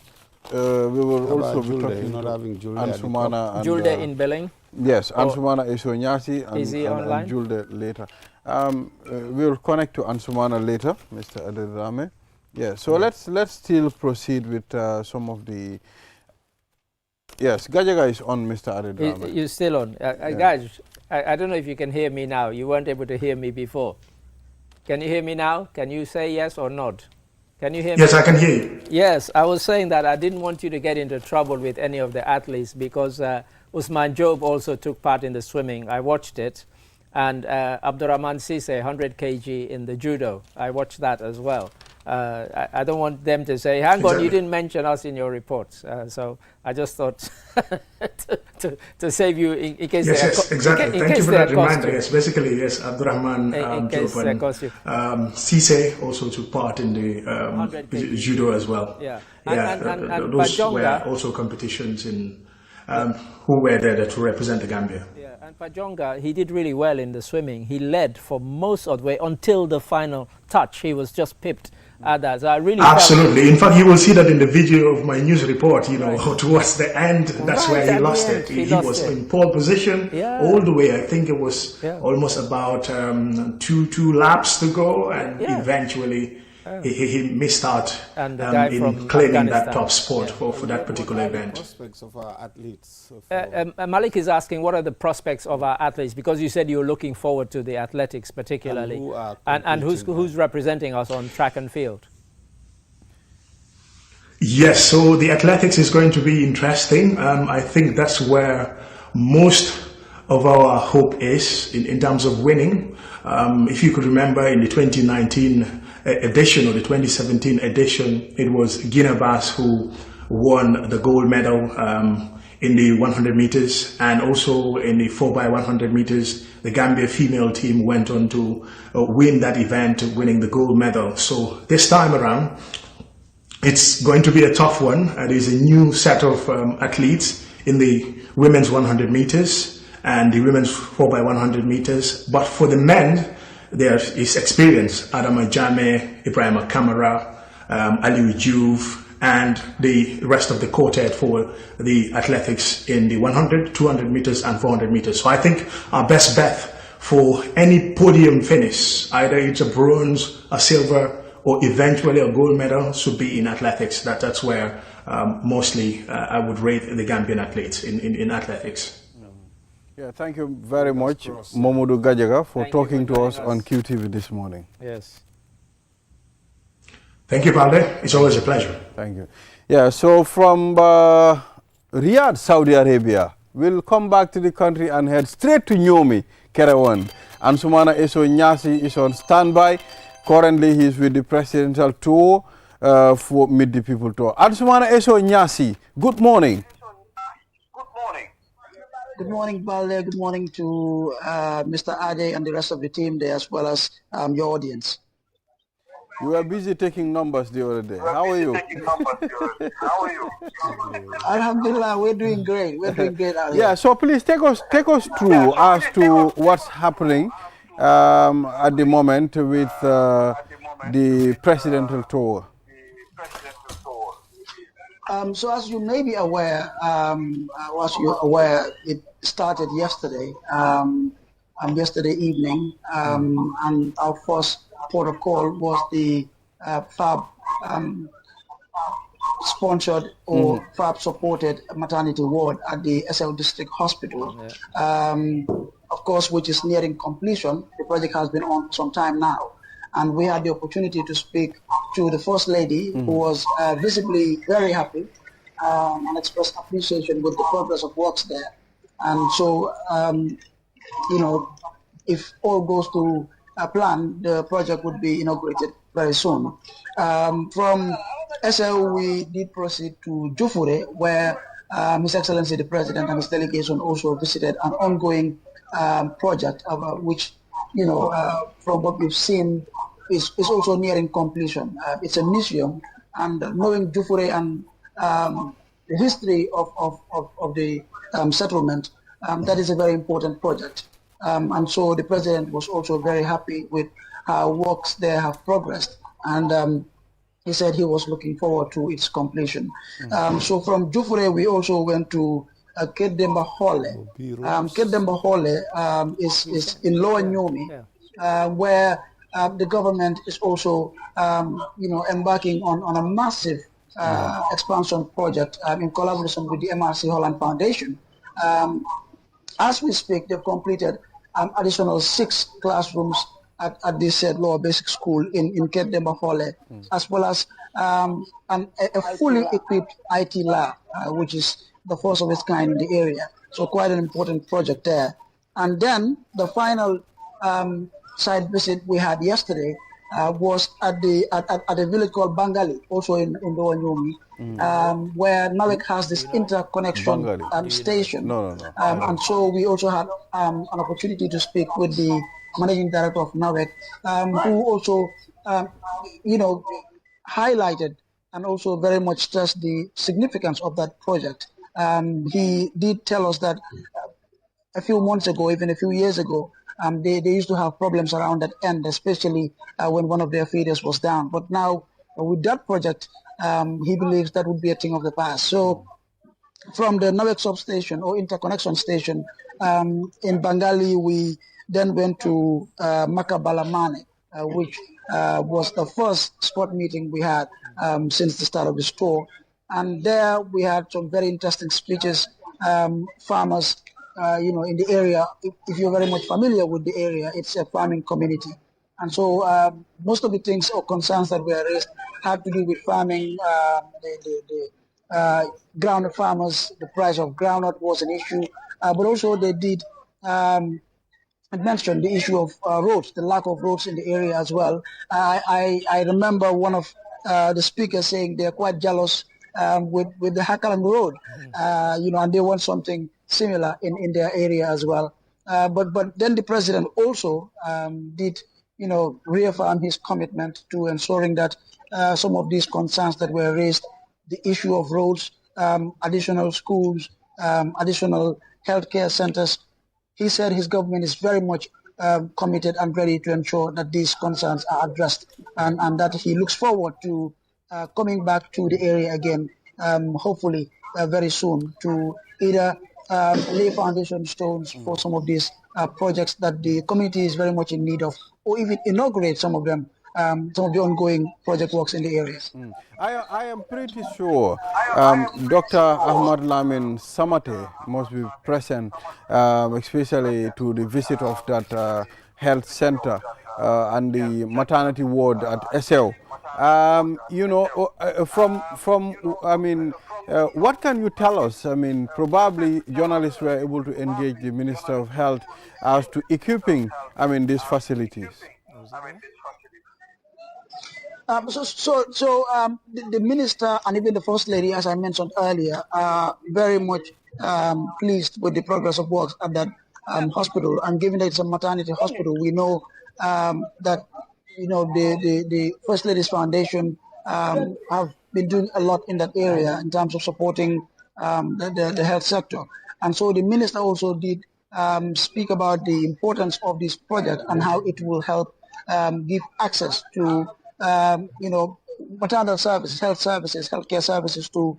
we will also be talking not having Julde Ansumana. Julde in Belling? Yes, Ansumana is Onyasi and, is he online? And Julde later. We will connect to Ansumana later, Mr. Adedrame. Yeah, so let's still proceed with some of the... Yes, Gajaga is on, Mr. Adedrame. You're still on. Guys, I don't know if you can hear me now. You weren't able to hear me before. Can you hear me now? Can you say yes or not? Can you hear me? Yes, I can hear you. Yes, I was saying that I didn't want you to get into trouble with any of the athletes, because Usman Job also took part in the swimming. I watched it. And Abdurrahman Sise, 100 kg in the judo. I watched that as well. I don't want them to say, hang on, you didn't mention us in your reports. So I just thought to save you in case yes, exactly. Thank you for that reminder. Yes, basically, yes, Abdurrahman Sise also took part in the judo as well. Yeah, and those were also competitions in who were there to represent the Gambia. Yeah, and Pajonga, he did really well in the swimming. He led for most of the way until the final touch. He was just pipped at that. So I really absolutely. In fact, you will see that in the video of my news report. Towards the end, that's where he lost it. He was in pole position all the way. I think it was almost about two laps to go, and eventually he missed out And the guy in from claiming that Afghanistan. top spot Yeah. for that particular What are the event. prospects of our athletes? Malik is asking, what are the prospects of our athletes? Because you said you're looking forward to the athletics particularly. And who are And competing who's representing us on track and field? Yes, so the athletics is going to be interesting. I think that's where most of our hope is in terms of winning. If you could remember in the 2019 edition or the 2017 edition, it was Guinea-Bass who won the gold medal in the 100 meters, and also in the 4x100 meters, the Gambia female team went on to win that event, winning the gold medal. So this time around, it's going to be a tough one. There's a new set of athletes in the women's 100 meters and the women's 4x100 meters. But for the men, there is experience. Adama Jame, Ibrahima Kamara, Aliou Diouf, and the rest of the quartet for the athletics in the 100, 200 meters and 400 meters. So I think our best bet for any podium finish, either it's a bronze, a silver, or eventually a gold medal, should be in athletics. That's where mostly I would rate the Gambian athletes in athletics. Yeah, thank you very much, Momodu Gajaga, for Thank you talking for to us joining on us. QTV this morning. Yes. Thank you, Balde. It's always a pleasure. Thank you. Yeah, so from Riyadh, Saudi Arabia, we'll come back to the country and head straight to Nyomi, Kerewan. Ansumana Eso Nyasi is on standby. Currently, he is with the presidential tour for Meet the People tour. Ansumana Eso Nyasi, good morning. Good morning, Balde. Good morning to Mr. Ade and the rest of the team there, as well as your audience. You were busy taking numbers the other day. How are you? Alhamdulillah, we're doing great. We're doing great out here. Yeah, so please take us through as to what's happening at the moment with the presidential tour. So as you may be aware, it started yesterday, yesterday evening, and our first port of call was the FAB sponsored or FAB supported maternity ward at the SL District Hospital. Of course, which is nearing completion. The project has been on for some time now. And we had the opportunity to speak to the First Lady, who was visibly very happy and expressed appreciation with the progress of works there. And so, if all goes to plan, the project would be inaugurated very soon. From SL, we did proceed to Jufure, where His Excellency the President and his delegation also visited an ongoing project, which, from what we've seen, is also nearing completion. It's a museum, and knowing Jufure and the history of the settlement, that is a very important project. And so the President was also very happy with how works there have progressed, and he said he was looking forward to its completion. So from Jufure, we also went to Kedemba Hole. Kedemba Hole is in Lower Nyomi, where the government is also, embarking on a massive expansion project in collaboration with the MRC Holland Foundation. As we speak, they've completed additional 6 classrooms at this lower basic school in Kedemba Hole, as well as a fully equipped IT lab, which is the first of its kind in the area. So quite an important project there. And then the final site visit we had yesterday was at a village called Bangali, also in Lower Nyomi, where NAWEC has this interconnection station. And so we also had an opportunity to speak with the managing director of NAWEC, who also, highlighted and also very much stressed the significance of that project. He did tell us that a few months ago, even a few years ago, they used to have problems around that end, especially when one of their feeders was down. But now, with that project, he believes that would be a thing of the past. So, from the NAWEC substation or interconnection station in Bangali, we then went to Makabalamane, which was the first sport meeting we had since the start of the store. And there we had some very interesting speeches. Farmers, in the area, if you're very much familiar with the area, it's a farming community. And so most of the things or concerns that were raised had to do with farming. Groundnut farmers, the price of groundnut was an issue, but also they did mention the issue of roads, the lack of roads in the area as well. I remember one of the speakers saying they're quite jealous with the Hakalang Road, and they want something similar in their area as well. But then the president also did, reaffirm his commitment to ensuring that some of these concerns that were raised, the issue of roads, additional schools, additional healthcare centers, he said his government is very much committed and ready to ensure that these concerns are addressed, and that he looks forward to coming back to the area again, hopefully very soon, to either lay foundation stones for some of these projects that the community is very much in need of, or even inaugurate some of them, some of the ongoing project works in the areas. I am pretty sure Dr. Ahmad Lamin Samate must be present, especially to the visit of that health center and the maternity ward at SL. What can you tell us? I mean, probably journalists were able to engage the Minister of Health as to equipping, these facilities. The minister and even the first lady, as I mentioned earlier, are very much pleased with the progress of works at that hospital. And given that it's a maternity hospital, we know that the First Lady's Foundation have been doing a lot in that area in terms of supporting the health sector. And so the minister also did speak about the importance of this project and how it will help give access to maternal services, health services, healthcare services to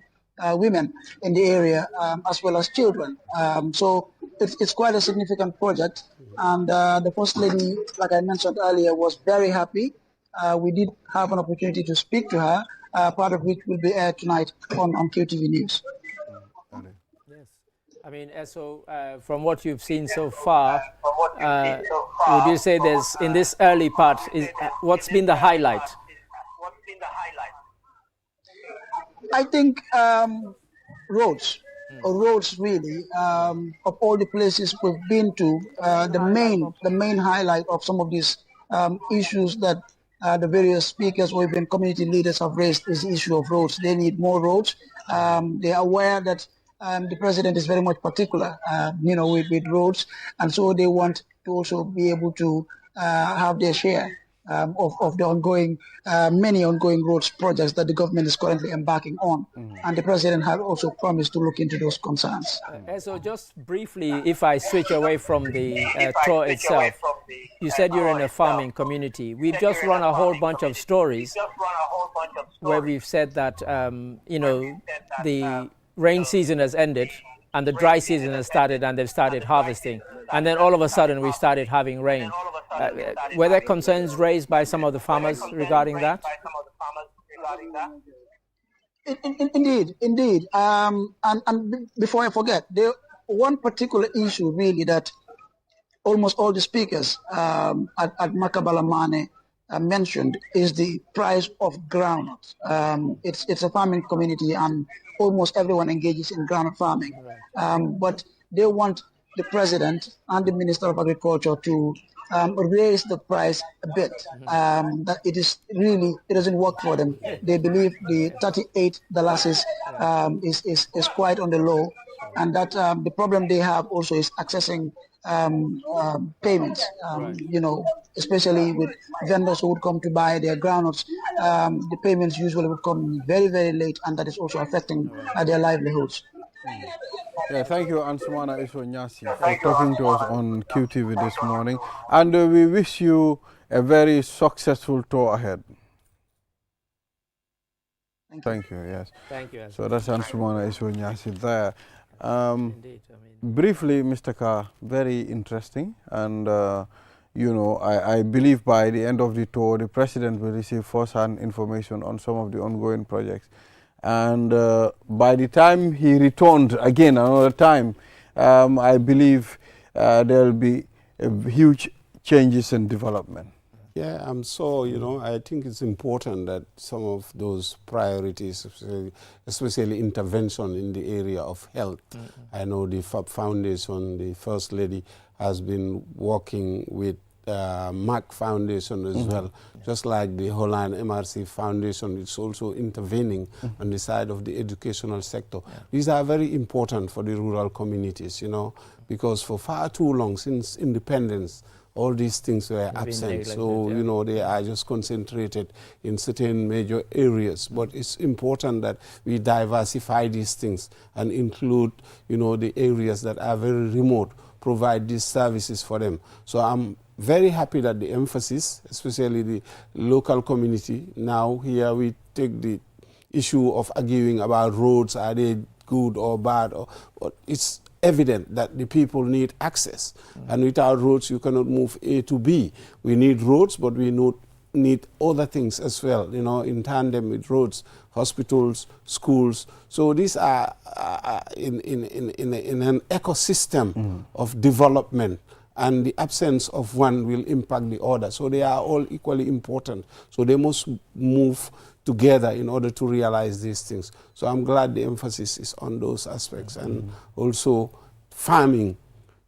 women in the area, as well as children. So it's quite a significant project. And the First Lady, like I mentioned earlier, was very happy. We did have an opportunity to speak to her, part of which will be aired tonight on QTV News. Yes. So from what you've seen so far, would you say there's, in this early part, what's been the highlight? I think roads really, of all the places we've been to, the main highlight of some of these issues that the various speakers or even community leaders have raised is the issue of roads. They need more roads. They are aware that the president is very much particular, with roads, and so they want to also be able to have their share of the ongoing, many ongoing roads projects that the government is currently embarking on. And the president has also promised to look into those concerns. So just briefly, if I switch away from the tour itself, you said you're in a farming community. We've just run a whole bunch of stories where we've said that, the rain season has ended and the dry season has started and they've started harvesting. And then all of a sudden we started having rain. Were there concerns raised by some of the farmers regarding that? Indeed. And before I forget, one particular issue really that almost all the speakers at Makabalamane mentioned is the price of groundnut. It's a farming community and almost everyone engages in groundnut farming. But they want the president and the Minister of Agriculture to raise the price a bit. That it doesn't work for them. They believe the $38 is quite on the low, and that the problem they have also is accessing payments. Especially with vendors who would come to buy their groundnuts, the payments usually would come very, very late, and that is also affecting their livelihoods. Yeah, thank you, Ansumana Isonyasi, for talking to us on QTV this morning. And we wish you a very successful tour ahead. Thank you, yes. Thank you. So that's Ansumana Isonyasi there. Indeed. Briefly, Mr. Carr, very interesting. And, you know, I believe by the end of the tour, the president will receive first-hand information on some of the ongoing projects. And by the time he returned again another time, I believe there will be huge changes in development. Yeah, so, you know, I think it's important that some of those priorities, especially intervention in the area of health. I know the FAB Foundation, the First Lady, has been working with MAC Foundation as well, just like the Holland MRC Foundation. It's also intervening on the side of the educational sector. These are very important for the rural communities, you know, because for far too long, since independence, all these things were absent. So, you know, they are just concentrated in certain major areas. But it's important that we diversify these things and include, you know, the areas that are very remote, provide these services for them. So I'm very happy that the emphasis, especially the local community, now here we take the issue of arguing about roads, are they good or bad, or it's evident that the people need access. And without roads, you cannot move A to B. We need roads, but we need other things as well, you know, in tandem with roads, hospitals, schools. So these are in an ecosystem of development, and the absence of one will impact the other. So they are all equally important. So they must move together in order to realize these things. So I'm glad the emphasis is on those aspects, and also farming,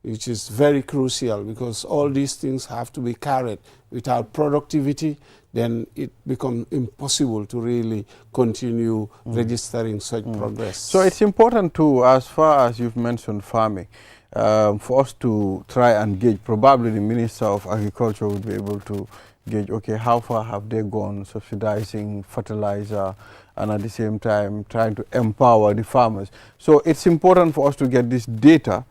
which is very crucial, because all these things have to be carried. Without productivity, then it becomes impossible to really continue registering such progress. So it's important too, as far as you've mentioned farming, for us to try and gauge. Probably the Minister of Agriculture will be able to gauge, okay, how far have they gone subsidizing fertilizer and at the same time trying to empower the farmers. So it's important for us to get this data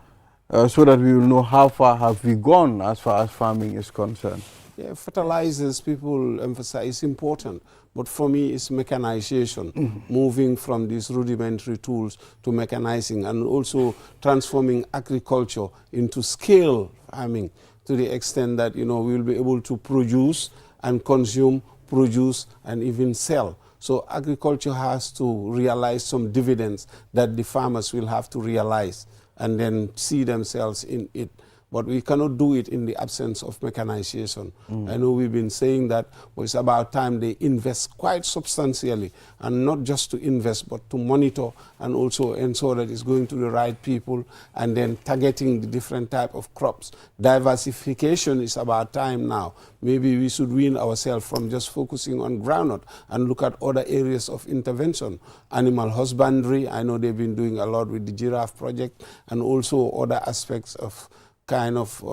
so that we will know how far have we gone as far as farming is concerned. Yeah, fertilizers, people emphasize, is important. But for me, it's mechanization, moving from these rudimentary tools to mechanizing, and also transforming agriculture into scale farming, to the extent that, you know, we will be able to produce and consume, produce and even sell. So agriculture has to realize some dividends that the farmers will have to realize and then see themselves in it. But we cannot do it in the absence of mechanization. I know we've been saying that, but it's about time they invest quite substantially, and not just to invest, but to monitor and also ensure that it's going to the right people, and then targeting the different type of crops. Diversification is about time now. Maybe we should wean ourselves from just focusing on groundnut and look at other areas of intervention. Animal husbandry, I know they've been doing a lot with the giraffe project, and also other aspects of kind of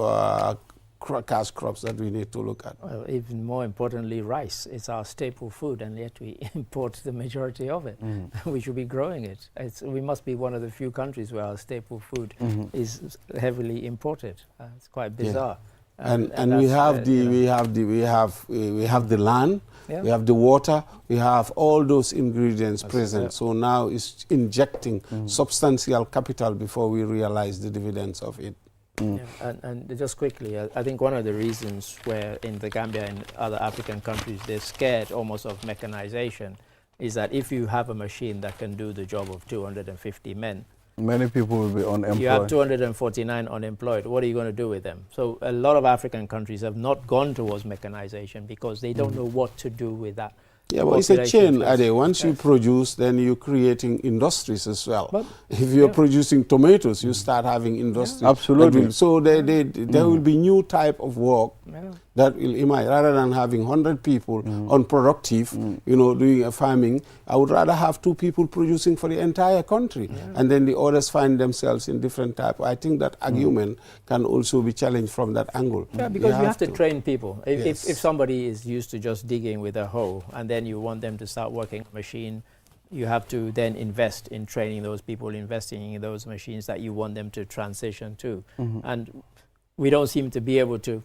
cash crops that we need to look at. Well, even more importantly, rice. It's our staple food, and yet we import the majority of it. We should be growing it. We must be one of the few countries where our staple food is heavily imported. It's quite bizarre. Yeah. And we have the land, we have the water, we have all those ingredients present. So now it's injecting substantial capital before we realize the dividends of it. Yeah, and just quickly, I think one of the reasons where in the Gambia and other African countries they're scared almost of mechanization is that if you have a machine that can do the job of 250 men, many people will be unemployed. You have 249 unemployed. What are you going to do with them? So a lot of African countries have not gone towards mechanization because they don't know what to do with that. Yeah, well, it's a chain, Ade. Once you produce, then you're creating industries as well. But if you're producing tomatoes, you start having industries. Absolutely. So there will be new type of work that will emerge. Rather than having 100 people unproductive, you know, doing a farming, I would rather have 2 people producing for the entire country. And then the others find themselves in different type. I think that argument can also be challenged from that angle. Yeah, because you have to train people. If somebody is used to just digging with a hoe and then you want them to start working a machine, you have to then invest in training those people, investing in those machines that you want them to transition to. And we don't seem to be able to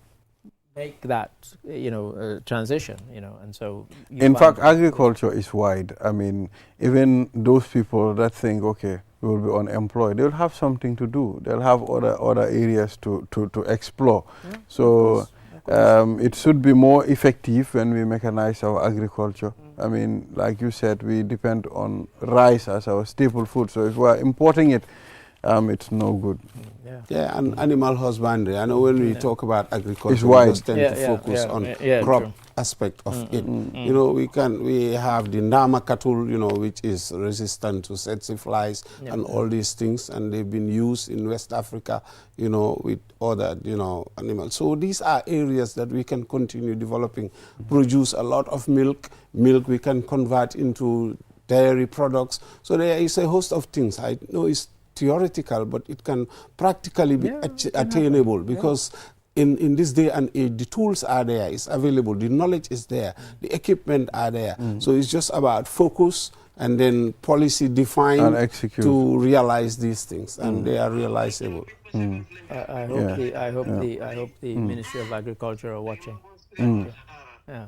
make that, you know, transition, you know, and so... In fact, agriculture is wide. I mean, even those people that think, okay, we will be unemployed, they'll have something to do. They'll have other areas to explore. So It should be more effective when we mechanize our agriculture. I mean, like you said, we depend on rice as our staple food. So if we are importing it, it's no good. Yeah, and animal husbandry. I know when we talk about agriculture, It's we wide. just tend to focus on crop true. aspect of it. You know, we have the Ndama cattle, you know, which is resistant to tsetse flies and all these things, and they've been used in West Africa, you know, with other, you know, animals. So these are areas that we can continue developing, produce a lot of milk we can convert into dairy products. So there is a host of things. I know it's theoretical, but it can practically be attainable, because in this day and age, the tools are there, it's available, the knowledge is there, the equipment are there. So it's just about focus and then policy defined And execute. to realize these things, and they are realizable. I hope the Ministry of Agriculture are watching. Thank you. Yeah.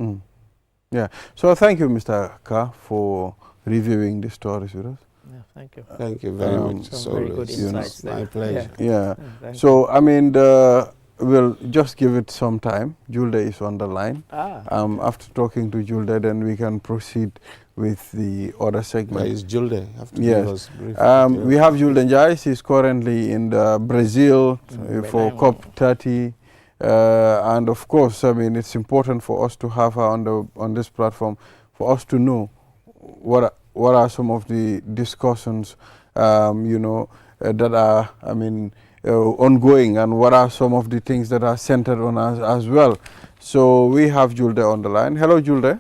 Yeah. So thank you, Mr. Ka, for reviewing the stories with us. Yeah, thank you. Thank you very much. Some very good insights my there. pleasure. Yeah. Thank So, I mean, we'll just give it some time. Julde is on the line. After talking to Julde, then we can proceed with the other segment. It's Julde. Have to give Yes. us brief. We have Julde Njai. She's currently in Brazil for COP30. And of course, I mean, it's important for us to have her on this platform, for us to know what are some of the discussions, you know, that are, I mean, ongoing, and what are some of the things that are centered on us as well. So we have Julde on the line. Hello, Julde.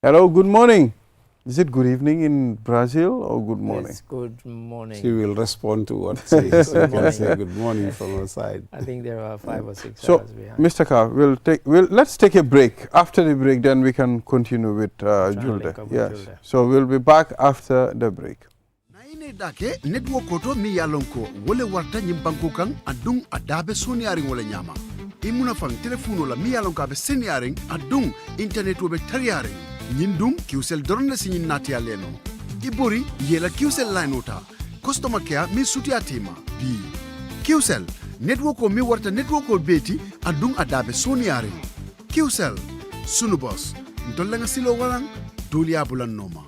Hello, good morning. Is it good evening in Brazil or good morning? It's good morning. She will respond to what says. Good You can say morning. good morning from her side. I think there are 5 or 6 So, hours behind. Mr. Carr, let's take a break. After the break, then we can continue with Julde. link up with Yes. Julde. So we'll be back after the break. naine dake network koto mi yalonko wole warta nyimbanko kan adung adabe soniaring wala nyama imuna fang telefono la mi yalonko abe seniaring adung internet wobe tariaring nyindum kiusel dorna sinyin nati aleno ibori yela kiusel line ota customer care mi suti atima bi kiusel network ko mi warta network ko beti adung adabe soniaring kiusel sunu boss ndolenga silo walang dulia bulan noma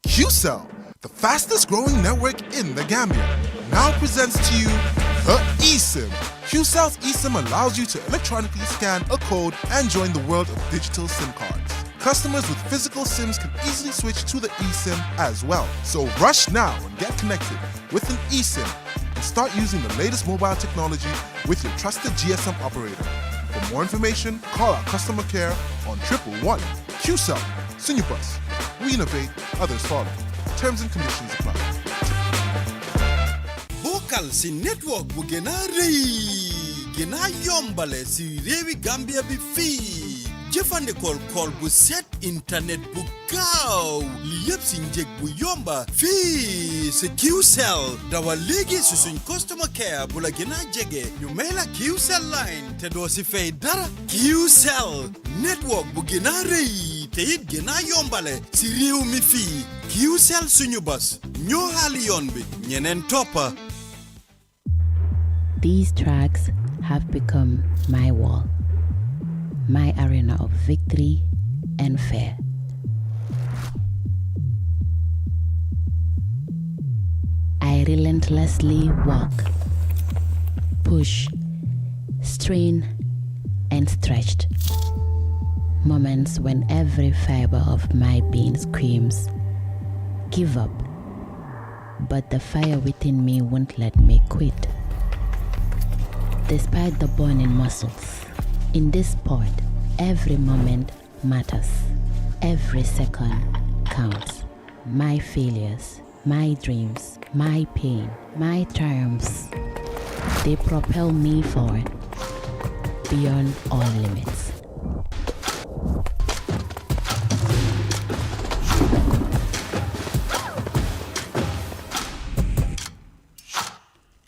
QCell, the fastest growing network in the Gambia, now presents to you the eSIM. QCell's eSIM allows you to electronically scan a code and join the world of digital SIM cards. Customers with physical SIMs can easily switch to the eSIM as well. So rush now and get connected with an eSIM and start using the latest mobile technology with your trusted GSM operator. For more information, call our customer care on 111. QCell, Sinubus. We innovate, others follow. Terms and conditions apply. Bokal si network bu gëna rëy gëna yombale si réewi Gambia bi fii jëfandikool call bu set internet bu gaaw li yëpp si njëg bu yomba fii si QCell dawal léegi si suñ customer care bu la gëna jege ñu may la QCell line te doo si fay dara QCell network bu gëna rëy te it gëna yombale si réew mi fii QCell suñu bas ñoo xaali yoon bi ñeneen toppa. These tracks have become my wall, my arena of victory and fear. I relentlessly walk, push, strain, and stretched. Moments when every fiber of my being screams, give up. But the fire within me won't let me quit. Despite the burning muscles, in this sport, every moment matters. Every second counts. My failures, my dreams, my pain, my triumphs, they propel me forward beyond all limits.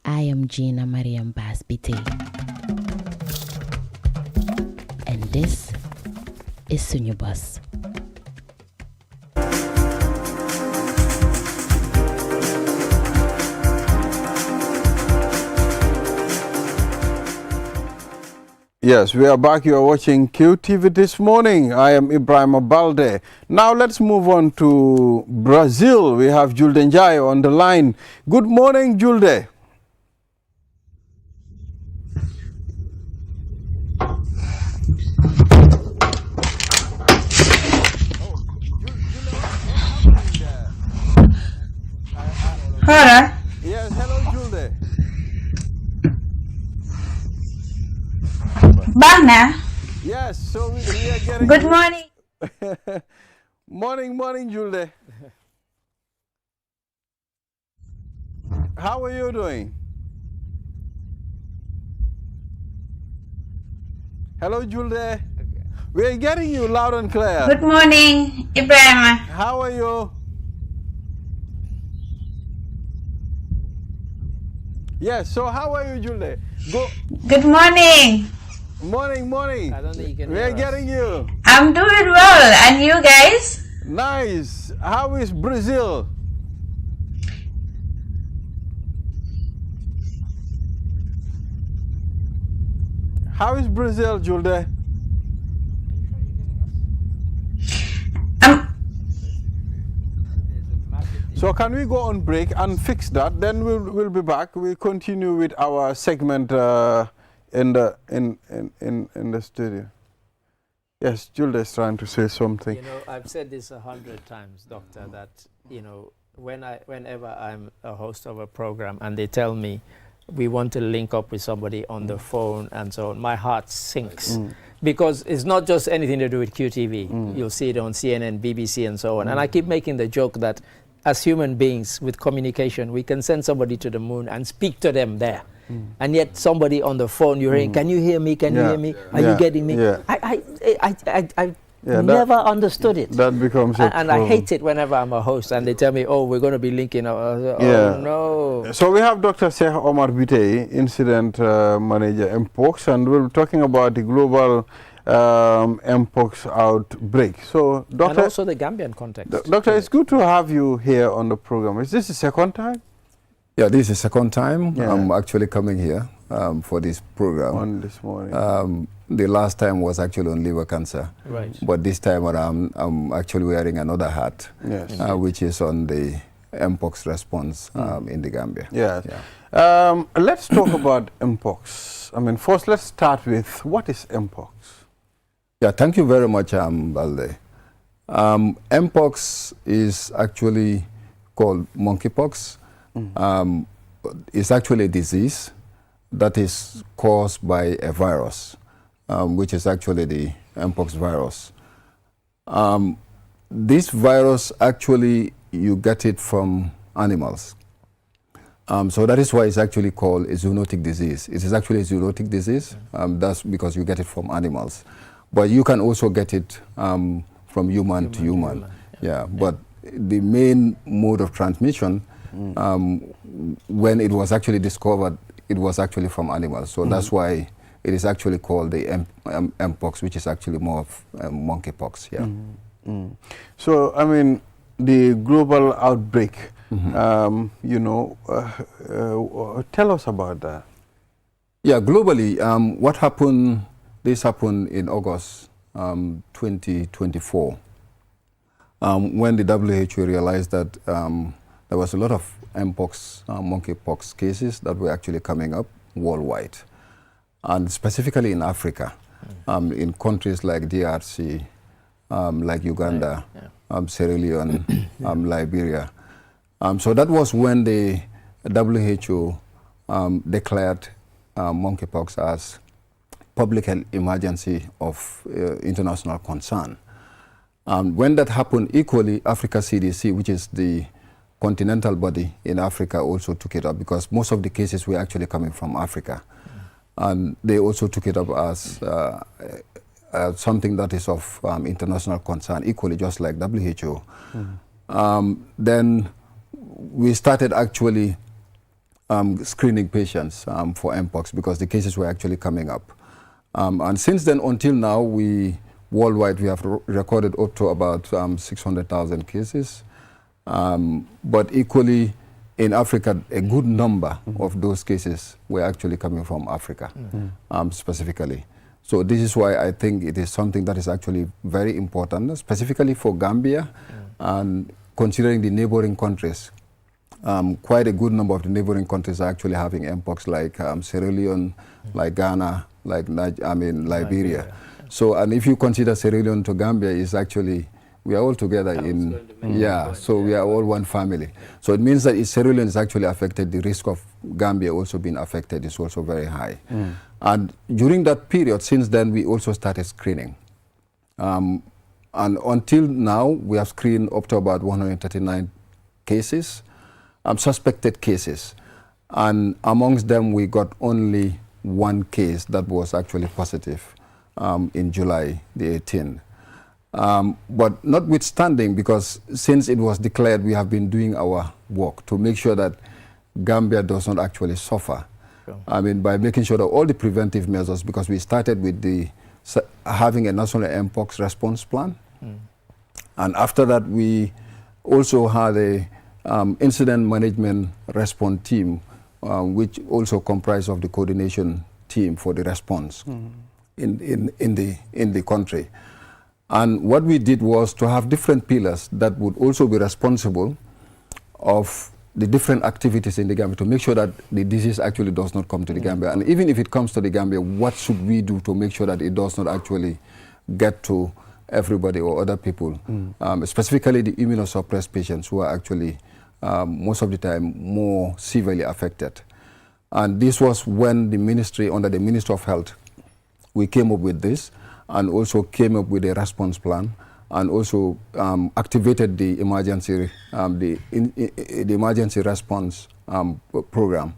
I am Gina Mariam Basbite, and this is Sunyubus. Yes, we are back. You are watching QTV this morning. I am Ibrahim Abalde. Now let's move on to Brazil. We have Julde Njayo on the line. Good morning, Julde. Hello. Yes, hello, Julde. Bana. Yes, so we are getting... Good morning. Morning, Julde. How are you doing? Hello, Julde. We are getting you loud and clear. Good morning, Ibrahim. How are you? Yes, so how are you, Julde? Good morning. Morning. I don't think you can We hear are us. getting you. I'm doing well. And you guys? Nice. How is Brazil? How is Brazil, Julde? So can we go on break and fix that? Then we'll be back. We'll continue with our segment in the studio. Yes, Julde is trying to say something. You know, I've said this 100 times, Doctor, that, you know, whenever I'm a host of a program and they tell me we want to link up with somebody on the phone and so on, my heart sinks. Because it's not just anything to do with QTV. You'll see it on CNN, BBC, and so on. And I keep making the joke that as human beings with communication, we can send somebody to the moon and speak to them there. And yet somebody on the phone, you're hearing, can you hear me? Can you hear me? Are you getting me? Yeah. I never understood it. That becomes a and I hate it whenever I'm a host and they tell me, oh, we're going to be linking up. Oh, no. So we have Dr. Sheikh Omar Biteye, Incident Manager, MPOX, and we're talking about the global MPOX outbreak. So, Doctor, and also the Gambian context. Doctor, it's good to have you here on the program. Is this the second time? Yeah, this is the second time Yeah. I'm actually coming here for this program. On this morning. The last time was actually on liver cancer. Right. But this time around, I'm actually wearing another hat, Yes. which is on the MPOX response in the Gambia. Yes. Yeah. Let's talk about MPOX. I mean, first, let's start with what is MPOX? Yeah, thank you very much, Balde. MPOX is actually called monkeypox. It's actually a disease that is caused by a virus, which is actually the MPOX virus. This virus, actually, you get it from animals. So that is why it's actually called a zoonotic disease. It is actually a zoonotic disease. That's because you get it from animals. But you can also get it from human to human. Yeah. But the main mode of transmission, when it was actually discovered, it was actually from animals. So that's why it is actually called the MPOX, which is actually more of monkeypox. Yeah. So, I mean, the global outbreak, you know, tell us about that. Yeah, globally, what happened, this happened in August 2024, when the WHO realized that there was a lot of MPOX, monkeypox cases that were actually coming up worldwide, and specifically in Africa, in countries like DRC, like Uganda, Sierra Leone, Liberia. So that was when the WHO declared monkeypox as public health emergency of international concern. When that happened, equally, Africa CDC, which is the continental body in Africa, also took it up, because most of the cases were actually coming from Africa. And they also took it up as something that is of international concern, equally just like WHO. Then we started actually screening patients for MPOX, because the cases were actually coming up. And since then until now, worldwide we have recorded up to about 600,000 cases. But equally in Africa, a good number of those cases were actually coming from Africa, specifically. So this is why I think it is something that is actually very important, specifically for Gambia, and considering the neighboring countries. Quite a good number of the neighboring countries are actually having mpox, like Sierra Leone, like Ghana, like Liberia. So, and if you consider Sierra Leone to Gambia, is actually, we are all together in, so we are all one family. So it means that if Sierra Leone is actually affected, the risk of Gambia also being affected is also very high. And during that period, since then, we also started screening. And until now, we have screened up to about 139 cases, suspected cases. And amongst them, we got only one case that was actually positive in July the 18th. But notwithstanding, because since it was declared, we have been doing our work to make sure that Gambia does not actually suffer. Sure. I mean, by making sure that all the preventive measures, because we started with the having a national mpox response plan. And after that, we also had a incident management response team, which also comprised of the coordination team for the response in the country. And what we did was to have different pillars that would also be responsible of the different activities in the Gambia to make sure that the disease actually does not come to the Gambia. And even if it comes to the Gambia, what should we do to make sure that it does not actually get to everybody or other people, specifically the immunosuppressed patients who are actually most of the time more severely affected. And this was when the ministry, under the Ministry of Health, we came up with this and also came up with a response plan and also activated the emergency, the emergency response program.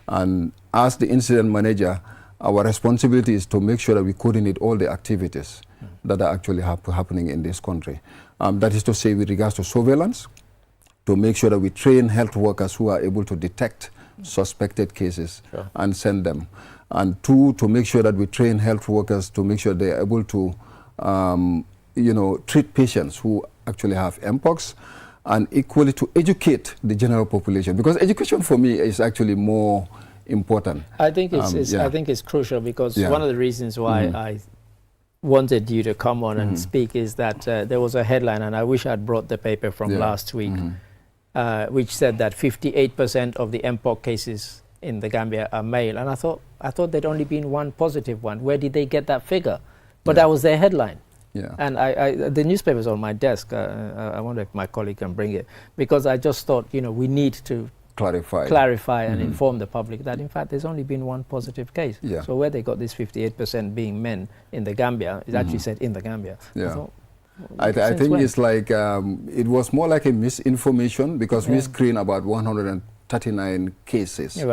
And as the incident manager, our responsibility is to make sure that we coordinate all the activities that are actually happening in this country. That is to say, with regards to surveillance, to make sure that we train health workers who are able to detect suspected cases and send them. And two, to make sure that we train health workers to make sure they are able to treat patients who actually have mpox, and equally to educate the general population, because education for me is actually more important. I think it's I think it's crucial, because one of the reasons why I wanted you to come on and speak is that there was a headline, and I wish I'd brought the paper from last week, which said that 58% of the mpox cases in the Gambia are male, and I thought there'd only been one positive one. Where did they get that figure? But that was their headline. And the newspaper's on my desk. I wonder if my colleague can bring it, because I just thought, we need to clarify and inform the public that in fact there's only been one positive case. So where they got this 58% being men in the Gambia, it actually said in the Gambia. I think it's like it was more like a misinformation, because we screen about 139 cases.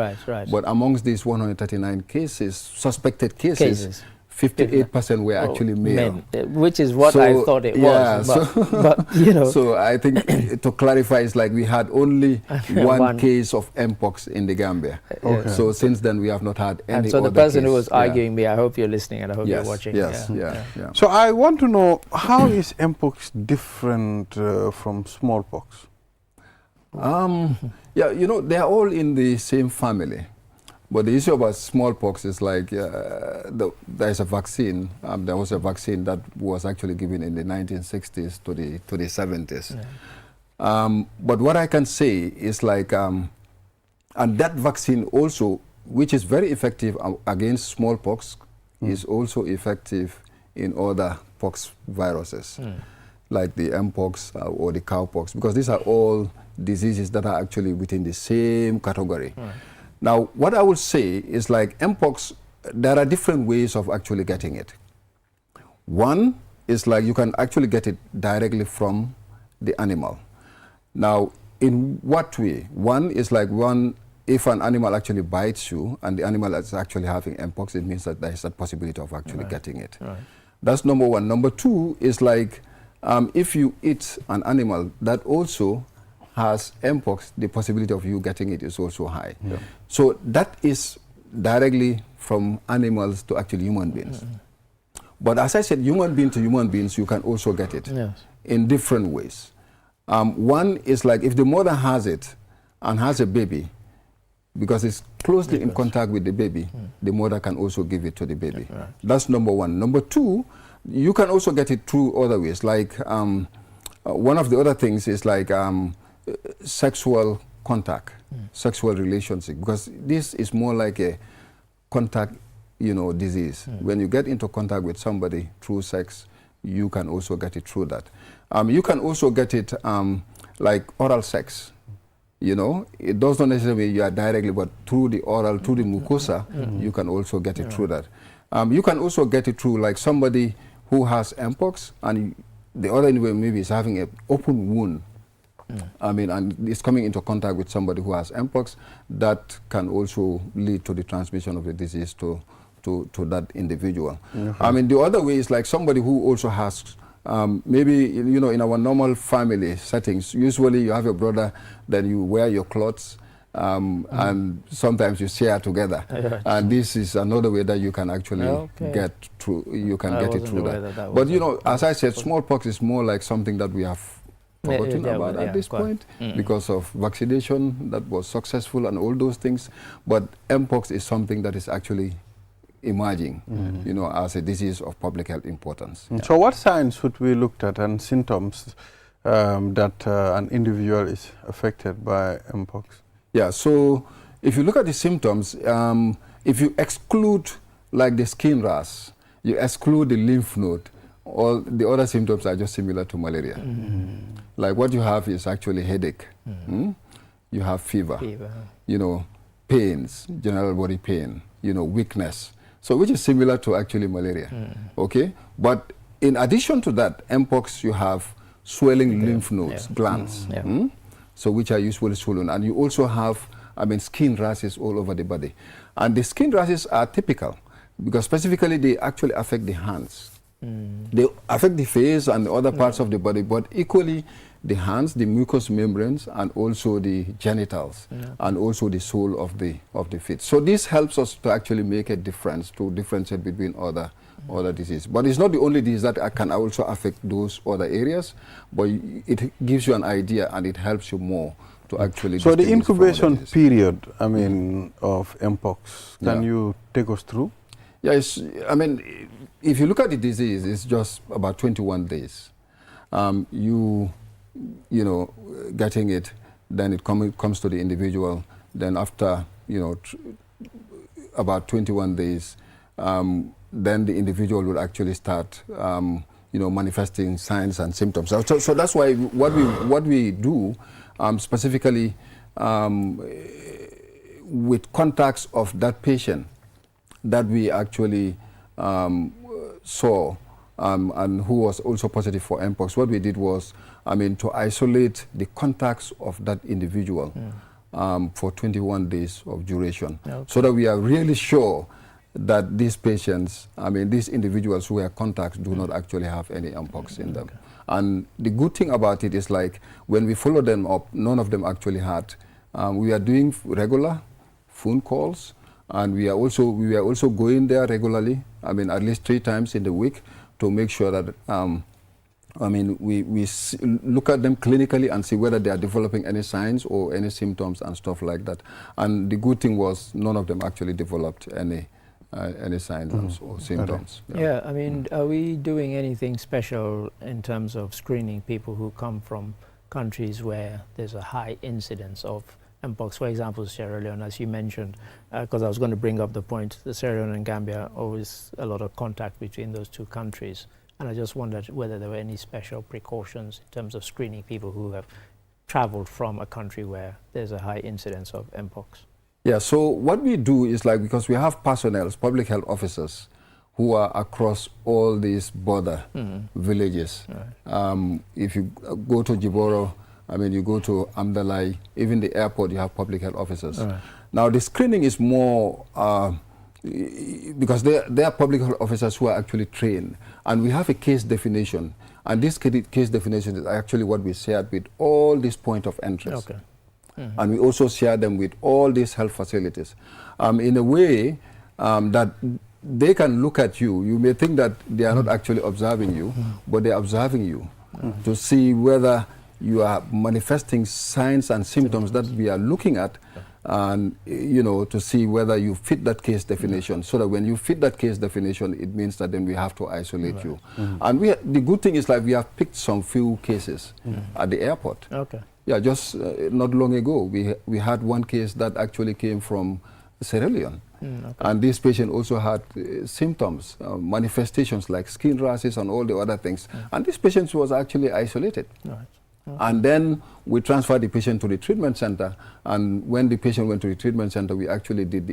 But amongst these 139 cases, suspected cases 58% were actually male. Which is what I thought it was. But So I think to clarify, it's like we had only one case of mpox in the Gambia. So since then we have not had any other. And so the person who was arguing me, I hope you're listening and I hope you're watching. So I want to know, how is mpox different from smallpox? They are all in the same family. But the issue about smallpox is like there is a vaccine. There was a vaccine that was actually given in the 1960s to the 70s. But what I can say is like, and that vaccine also, which is very effective against smallpox, is also effective in other pox viruses, like the mpox or the cowpox, because these are all diseases that are actually within the same category. Now, what I would say is like mpox, there are different ways of actually getting it. One is like you can actually get it directly from the animal. Now, in what way? One is like if an animal actually bites you and the animal is actually having mpox, it means that there is a possibility of actually getting it. That's number one. Number two is like if you eat an animal that also has mpox, the possibility of you getting it is also high. So that is directly from animals to actually human beings. But as I said, human being to human beings, you can also get it in different ways. One is like if the mother has it and has a baby, because it's closely in contact with the baby, the mother can also give it to the baby. Right. That's number one. Number two, you can also get it through other ways. Like one of the other things is like sexual contact, sexual relationship, because this is more like a contact, disease. When you get into contact with somebody through sex, you can also get it through that. You can also get it like oral sex. It does not necessarily mean you are directly, but through the oral, through the mucosa, you can also get it through that. You can also get it through like somebody who has mpox, and the other individual maybe is having an open wound. And it's coming into contact with somebody who has mpox. That can also lead to the transmission of the disease to that individual. The other way is like somebody who also has maybe, in our normal family settings, usually you have a brother, then you wear your clothes, and sometimes you share together. And this is another way that you can actually get through, get it through that. But, as I said, smallpox is more like something that we have forgotten about at this point because of vaccination that was successful and all those things. But mpox is something that is actually emerging, as a disease of public health importance. So what signs should we look at and symptoms that an individual is affected by mpox? Yeah, so if you look at the symptoms, if you exclude like the skin rash, you exclude the lymph node, all the other symptoms are just similar to malaria. Like what you have is actually headache. You have fever, pains, general body pain, weakness. So which is similar to actually malaria, okay? But in addition to that, mpox, you have swelling lymph nodes, glands, so which are usually swollen. And you also have, skin rashes all over the body. And the skin rashes are typical because specifically they actually affect the hands. They affect the face and the other parts of the body, but equally the hands, the mucous membranes, and also the genitals, and also the sole of the feet. So this helps us to actually make a difference, to differentiate between other diseases. But it's not the only disease that can also affect those other areas, but it gives you an idea and it helps you more to actually. So the incubation period, of mpox, can you take us through? Yes, if you look at the disease, it's just about 21 days. Getting it, then it comes to the individual. Then after, about 21 days, then the individual will actually start, manifesting signs and symptoms. So that's why what we do, specifically with contacts of that patient that we actually saw, and who was also positive for mpox, what we did was, to isolate the contacts of that individual for 21 days of duration, so that we are really sure that these patients, these individuals who are contacts do not actually have any mpox in them. And the good thing about it is like when we follow them up, none of them actually had. We are doing regular phone calls, and we are also going there regularly, at least 3 times in the week, to make sure that we look at them clinically and see whether they are developing any signs or any symptoms and stuff like that. And the good thing was none of them actually developed any signs or symptoms. Are we doing anything special in terms of screening people who come from countries where there's a high incidence of mpox? For example, Sierra Leone, as you mentioned, because I was going to bring up the point, the Sierra Leone and Gambia, always a lot of contact between those two countries. And I just wondered whether there were any special precautions in terms of screening people who have traveled from a country where there's a high incidence of mpox. Yeah, so what we do is like, because we have personnel, public health officers, who are across all these border villages. If you go to Jiboro, you go to Amdalai, even the airport, you have public health officers. Now, the screening is more, because they are public health officers who are actually trained. And we have a case definition. And this case definition is actually what we shared with all these points of interest. And we also share them with all these health facilities. In a way that they can look at you. You may think that they are not actually observing you, but they are observing you to see whether you are manifesting signs and symptoms that we are looking at and to see whether you fit that case definition, so that when you fit that case definition, it means that then we have to isolate you. And the good thing is, like, we have picked some few cases at the airport. Okay. Yeah, just not long ago, we had one case that actually came from Sierra Leone. Okay. And this patient also had symptoms, manifestations like skin rashes and all the other things. And this patient was actually isolated. Right. Okay. And then we transferred the patient to the treatment center. And when the patient went to the treatment center, we actually did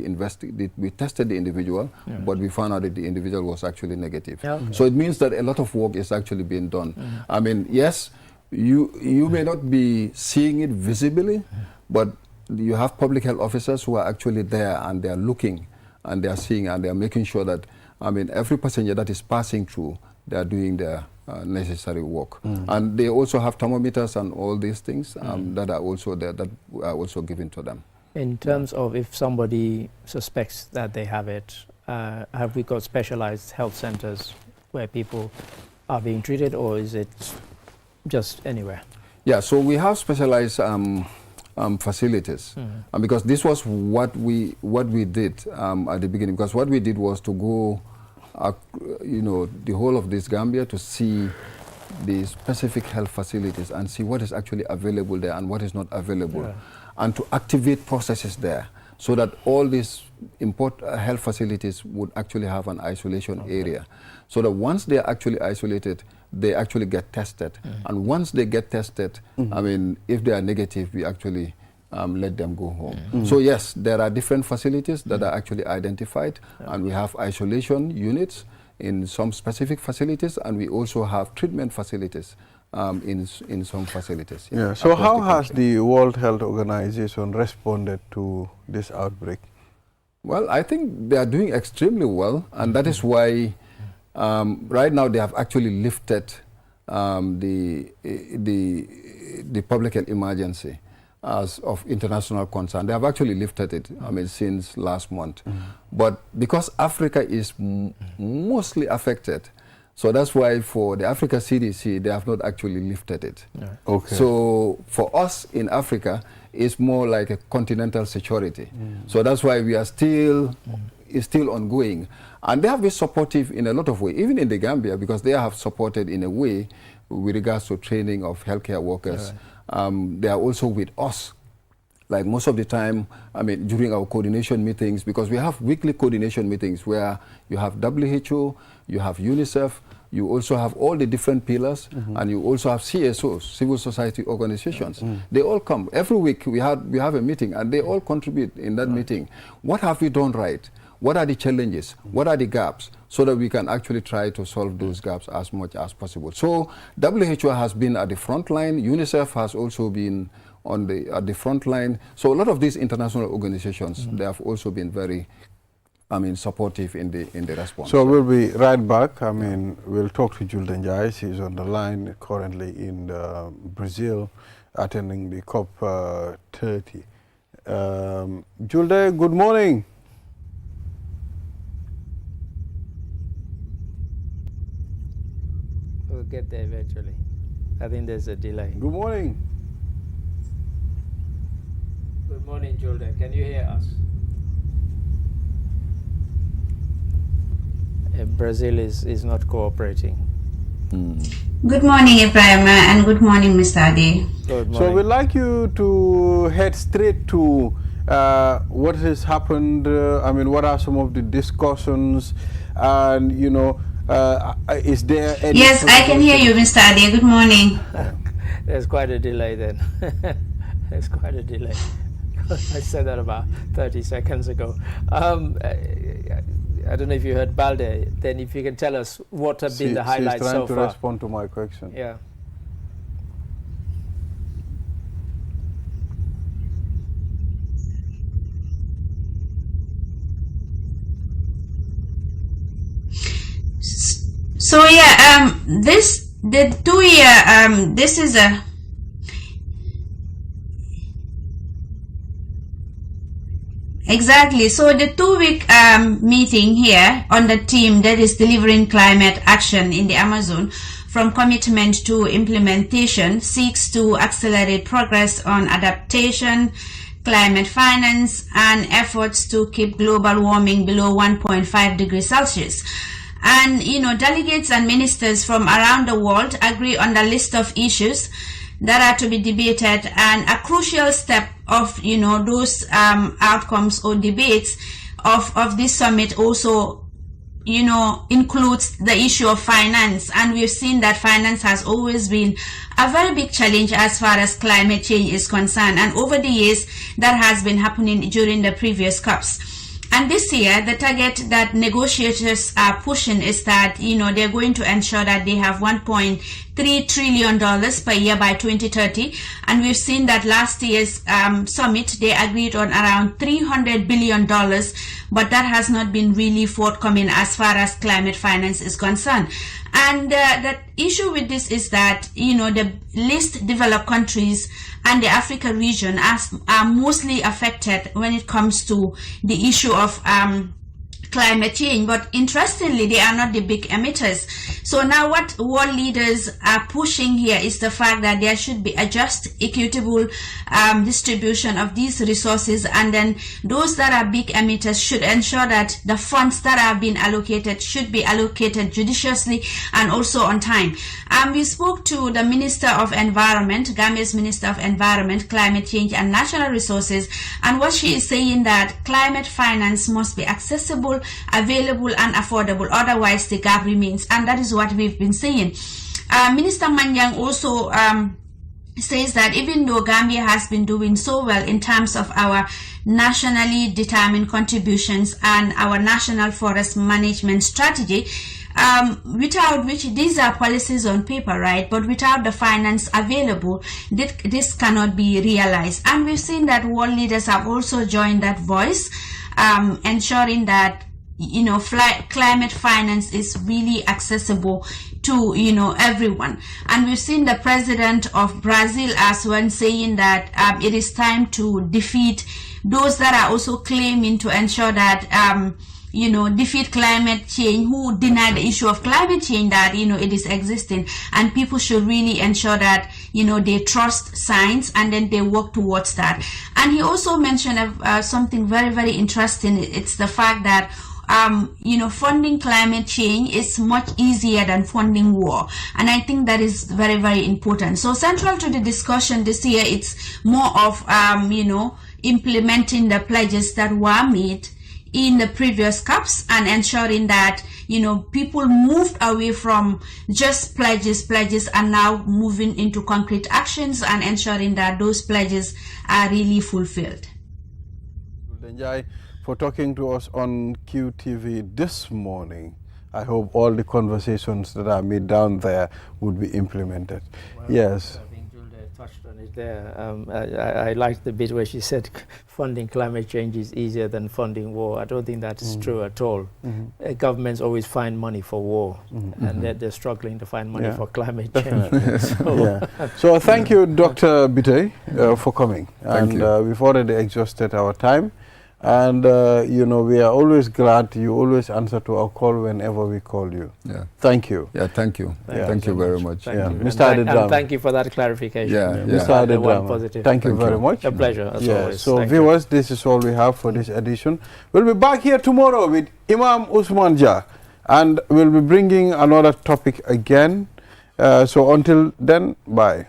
we tested the individual, but we found out that the individual was actually negative. Okay. So it means that a lot of work is actually being done. I mean, yes, you may not be seeing it visibly, but you have public health officers who are actually there, and they are looking, and they are seeing, and they are making sure that, I mean, every passenger that is passing through, they are doing their necessary work. And they also have thermometers and all these things that are also there, that are also given to them. In terms of if somebody suspects that they have it, have we got specialized health centers where people are being treated, or is it just anywhere? Yeah, so we have specialized facilities, and because this was what we did at the beginning. Because what we did was to go, the whole of this Gambia to see the specific health facilities and see what is actually available there and what is not available, and to activate processes there, so that all these health facilities would actually have an isolation area, so that once they are actually isolated, they actually get tested. And once they get tested, I mean, if they are negative, we actually let them go home. So yes, there are different facilities that are actually identified, and we have isolation units in some specific facilities, and we also have treatment facilities in some facilities. Yeah. So how has the World Health Organization responded to this outbreak? Well, I think they are doing extremely well, and that is why right now they have actually lifted the public health emergency as of international concern. They have actually lifted it, I mean, since last month. But because Africa is mostly affected, so that's why for the Africa CDC, they have not actually lifted it. Okay. So for us in Africa, it's more like a continental security. So that's why we are still, it's still ongoing. And they have been supportive in a lot of ways, even in the Gambia, because they have supported in a way with regards to training of healthcare workers. They are also with us. Like most of the time, I mean, during our coordination meetings, because we have weekly coordination meetings where you have WHO, you have UNICEF, you also have all the different pillars, and you also have CSOs, civil society organizations. They all come. Every week we have a meeting, and they all contribute in that meeting. What have we done right? What are the challenges? What are the gaps? So that we can actually try to solve those gaps as much as possible. So WHO has been at the front line. UNICEF has also been at the front line. So a lot of these international organizations, they have also been very, I mean, supportive in the response. So we'll be right back. I mean, we'll talk to Julde Njai. She's on the line currently in Brazil, attending the COP30. Julde, good morning. We'll get there eventually. I think there's a delay. Good morning. Good morning, Julde. Can you hear us? Brazil is not cooperating. Good morning, Ibrahim, and good morning, Mr. Adi. Good morning. So we'd like you to head straight to what has happened. I mean, what are some of the discussions, and is there any... Yes, I can hear you, Mr. Adi. Good morning. There's quite a delay then. There's quite a delay. I said that about 30 seconds ago. I don't know if you heard Balde. Then if you can tell us what have been the highlights so far. She's trying to respond to my question. Yeah. So yeah, the 2 year, this is a exactly. So the 2-week meeting here on the team that is delivering climate action in the Amazon, from commitment to implementation, seeks to accelerate progress on adaptation, climate finance, and efforts to keep global warming below 1.5 degrees Celsius. And, delegates and ministers from around the world agree on the list of issues that are to be debated, and a crucial step of, those outcomes or debates of this summit also includes the issue of finance. And we've seen that finance has always been a very big challenge as far as climate change is concerned, and over the years that has been happening during the previous COPs. And this year, the target that negotiators are pushing is that, they're going to ensure that they have $1.3 trillion per year by 2030. And we've seen that last year's summit, they agreed on around $300 billion, but that has not been really forthcoming as far as climate finance is concerned. And the issue with this is that, the least developed countries and the Africa region are mostly affected when it comes to the issue of climate change. But interestingly, they are not the big emitters. So now what world leaders are pushing here is the fact that there should be a just, equitable distribution of these resources, and then those that are big emitters should ensure that the funds that are being allocated should be allocated judiciously and also on time. We spoke to the Minister of Environment, Gambia's Minister of Environment, Climate Change and Natural Resources, and what she is saying that climate finance must be accessible, available and affordable, otherwise the gap remains, and that is what we've been saying. Minister Manjang also says that even though Gambia has been doing so well in terms of our nationally determined contributions and our national forest management strategy, without which these are policies on paper, right? But without the finance available, this cannot be realized. And we've seen that world leaders have also joined that voice, ensuring that climate finance is really accessible to everyone. And we've seen the president of Brazil as well saying that it is time to defeat those that are also claiming to ensure that defeat climate change, who deny the issue of climate change, that it is existing, and people should really ensure that they trust science and then they work towards that. And he also mentioned something very, very interesting. It's the fact that funding climate change is much easier than funding war, and I think that is very, very important. So central to the discussion this year, it's more of implementing the pledges that were made in the previous COPs and ensuring that people moved away from just pledges and now moving into concrete actions and ensuring that those pledges are really fulfilled. For talking to us on QTV this morning. I hope all the conversations that are made down there would be implemented. Well, yes. I think Julia touched on it there. I liked the bit where she said funding climate change is easier than funding war. I don't think that is true at all. Governments always find money for war, and they're struggling to find money for climate change. So thank you, Dr. Biteye, for coming. Thank you. We've already exhausted our time. And, we are always glad you always answer to our call whenever we call you. Yeah. Thank you. Yeah, thank you. Thank you very much. Thank you. Mr. And thank you for that clarification. Mr. Adedrama, thank you very much. A pleasure, as always. So, thank viewers, this is all we have for this edition. We'll be back here tomorrow with Imam Usman Jah, and we'll be bringing another topic again. So, until then, bye.